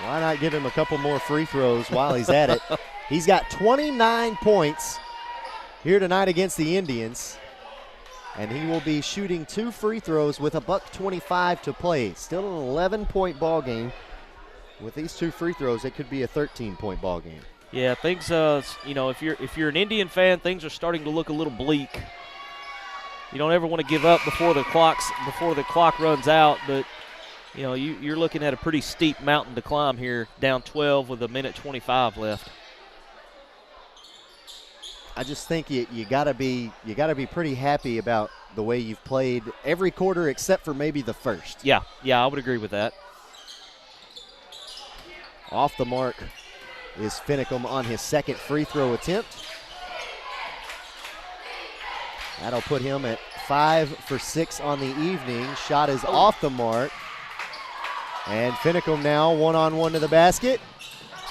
Why not give him a couple more free throws while he's at it? He's got 29 points here tonight against the Indians, and he will be shooting 2 free throws with $1:25 to play. Still an 11-point ball game. With these 2 free throws, it could be a 13-point ball game. Yeah, things. If you're an Indian fan, things are starting to look a little bleak. You don't ever want to give up before the clock runs out, but you're looking at a pretty steep mountain to climb here, down 12 with 1:25 left. I just think you gotta be pretty happy about the way you've played every quarter except for maybe the first. Yeah, I would agree with that. Off the mark is Finicum on his second free throw attempt. That'll put him at 5 for 6 on the evening. Shot is off the mark. And Finicum now one-on-one to the basket.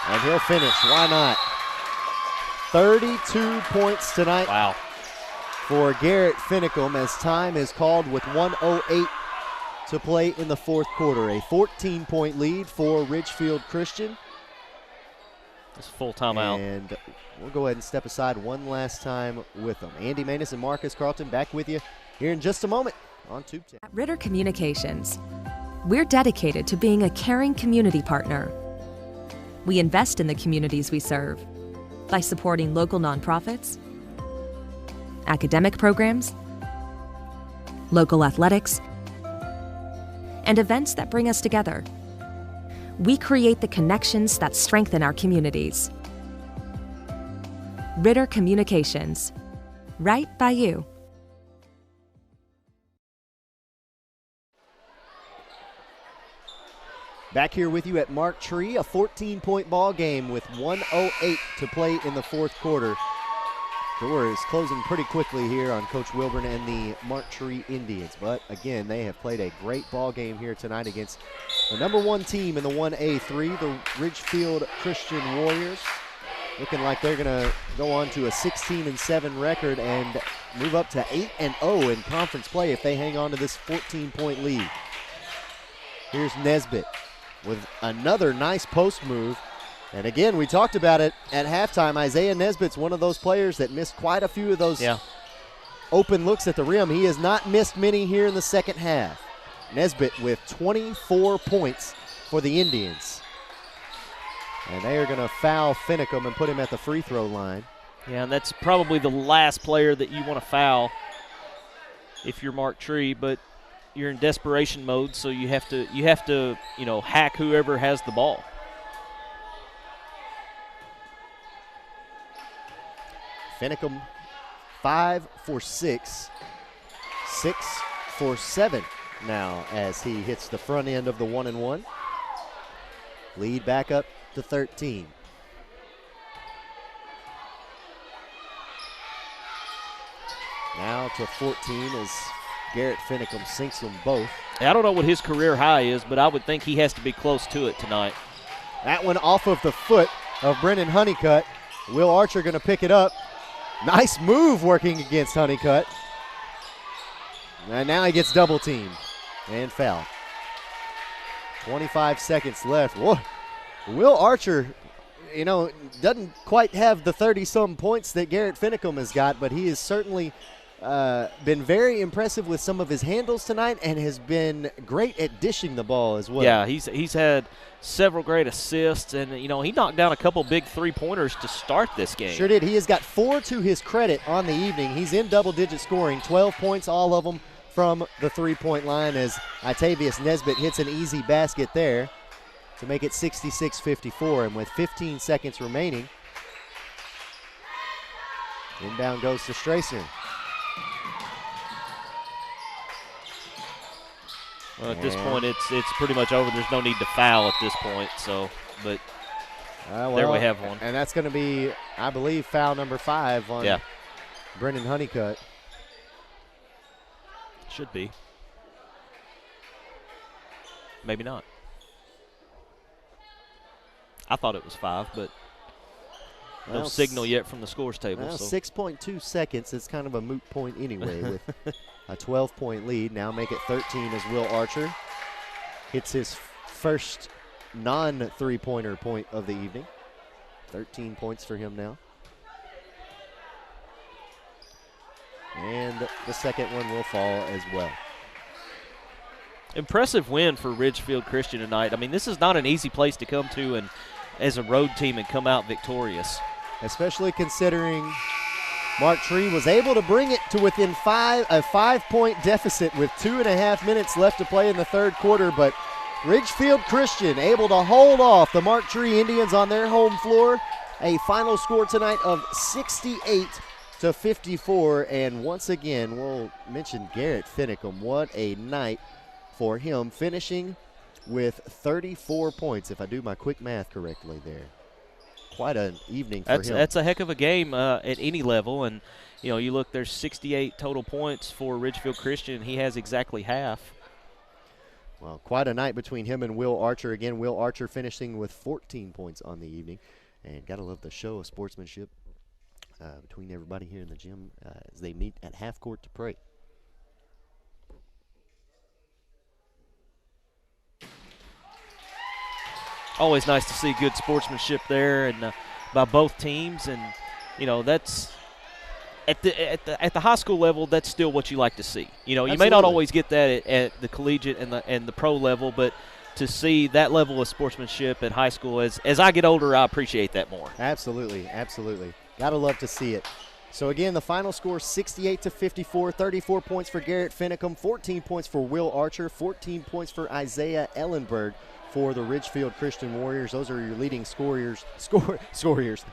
And he'll finish. Why not? 32 points tonight. Wow. For Garrett Finicum as time is called with 1:08 to play in the fourth quarter. A 14-point lead for Ridgefield Christian. It's full timeout. And we'll go ahead and step aside one last time with them. Andy Maness and Marcus Carlton back with you here in just a moment on Tubetown. At Ritter Communications, we're dedicated to being a caring community partner. We invest in the communities we serve by supporting local nonprofits, academic programs, local athletics, and events that bring us together. We create the connections that strengthen our communities. Ritter Communications, right by you. Back here with you at Mark Tree, a 14-point ball game with 1:08 to play in the fourth quarter. Door is closing pretty quickly here on Coach Wilburn and the Mark Tree Indians. But again, they have played a great ball game here tonight against the number one team in the 1A3, the Ridgefield Christian Warriors. Looking like they're going to go on to a 16-7 record and move up to 8-0 in conference play if they hang on to this 14-point lead. Here's Nesbitt with another nice post move. And again, we talked about it at halftime. Isaiah Nesbitt's one of those players that missed quite a few of those open looks at the rim. He has not missed many here in the second half. Nesbitt with 24 points for the Indians. And they are going to foul Finicum and put him at the free throw line. Yeah, and that's probably the last player that you want to foul if you're Mark Tree, but you're in desperation mode, so you have to hack whoever has the ball. Finicum 5 for 6, 6 for 7 now as he hits the front end of the 1-and-1. Lead back up to 13. Now to 14 as Garrett Finicum sinks them both. I don't know what his career high is, but I would think he has to be close to it tonight. That one off of the foot of Brennan Honeycutt. Will Archer going to pick it up. Nice move working against Honeycutt. And now he gets double teamed and fouled. 25 seconds left. Whoa. Will Archer, doesn't quite have the 30-some points that Garrett Finicum has got, but he has certainly been very impressive with some of his handles tonight and has been great at dishing the ball as well. Yeah, he's had several great assists, and, he knocked down a couple big three-pointers to start this game. Sure did. He has got 4 to his credit on the evening. He's in double-digit scoring, 12 points, all of them from the three-point line as Itavius Nesbitt hits an easy basket there to make it 66-54. And with 15 seconds remaining, inbound goes to Stracer. Well, at this point, it's pretty much over. There's no need to foul at this point. So, but there we have one. And that's going to be, I believe, foul number 5 on Brendan Honeycutt. Should be. Maybe not. I thought it was 5, but no signal yet from the scores table. Well, so 6.2 seconds. It's kind of a moot point anyway with a 12-point lead. Now make it 13 as Will Archer hits his first non-three-pointer point of the evening. 13 points for him now. And the second one will fall as well. Impressive win for Ridgefield Christian tonight. I mean, this is not an easy place to come to and as a road team and come out victorious. Especially considering Mark Tree was able to bring it to within a 5-point deficit with 2.5 minutes left to play in the third quarter, but Ridgefield Christian able to hold off the Mark Tree Indians on their home floor. A final score tonight of 68-54, and once again, we'll mention Garrett Finicum. What a night for him, finishing with 34 points, if I do my quick math correctly there. Quite an evening for him. That's a heck of a game at any level, and you look, there's 68 total points for Ridgefield Christian. He has exactly half. Well, quite a night between him and Will Archer. Again, Will Archer finishing with 14 points on the evening, and gotta love the show of sportsmanship between everybody here in the gym as they meet at half court to pray. Always nice to see good sportsmanship there, and by both teams, and that's at the high school level. That's still what you like to see. You may not always get that at the collegiate and the pro level, but to see that level of sportsmanship at high school. As I get older, I appreciate that more. Absolutely, absolutely. Gotta love to see it. So again, the final score 68-54, 34 points for Garrett Finicum, 14 points for Will Archer, 14 points for Isaiah Ellenberg for the Ridgefield Christian Warriors. Those are your leading scorers.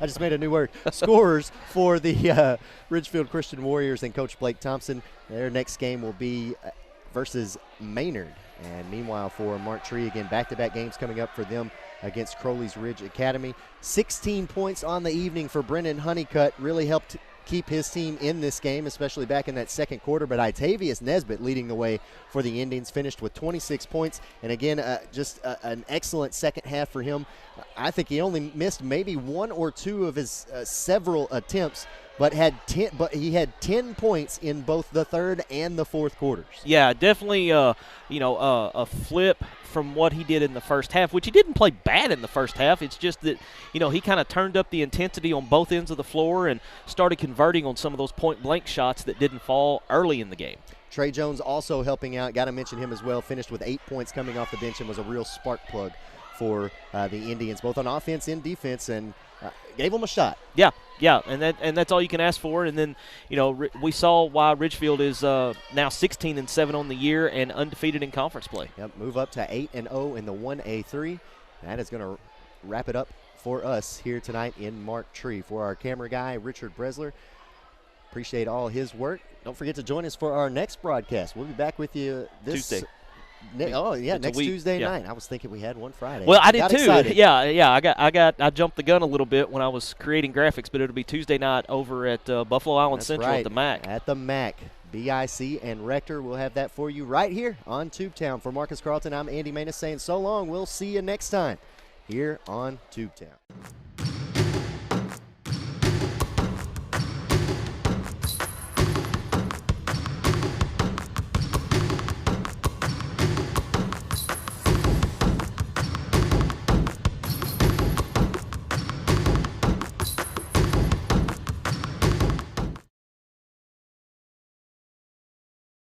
I just made a new word. Scorers for the Ridgefield Christian Warriors and Coach Blake Thompson. Their next game will be versus Maynard. And meanwhile for Mark Tree, again, back-to-back games coming up for them against Crowley's Ridge Academy. 16 points on the evening for Brennan Honeycutt. Really helped keep his team in this game, especially back in that second quarter. But Itavius Nesbitt leading the way for the Indians, finished with 26 points. And again, just an excellent second half for him. I think he only missed maybe one or two of his several attempts, but he had 10 points in both the third and the fourth quarters. Yeah, definitely a flip from what he did in the first half, which he didn't play bad in the first half. It's just that, he kind of turned up the intensity on both ends of the floor and started converting on some of those point-blank shots that didn't fall early in the game. Trey Jones also helping out. Got to mention him as well. Finished with 8 points coming off the bench and was a real spark plug for the Indians, both on offense and defense, and gave them a shot. Yeah, and that's all you can ask for. And then, we saw why Ridgefield is now 16-7 on the year and undefeated in conference play. Yep, move up to 8-0 in the 1A3. That is going to wrap it up for us here tonight in Mark Tree. For our camera guy, Richard Bresler, appreciate all his work. Don't forget to join us for our next broadcast. We'll be back with you this Tuesday. Next Tuesday night. I was thinking we had one Friday. Well, I did too. Excited. Yeah. I jumped the gun a little bit when I was creating graphics, but it'll be Tuesday night over at Buffalo Island Central at the MAC. At the MAC. BIC and Rector. We'll have that for you right here on Tubetown. For Marcus Carlton, I'm Andy Maness saying so long. We'll see you next time here on Tubetown.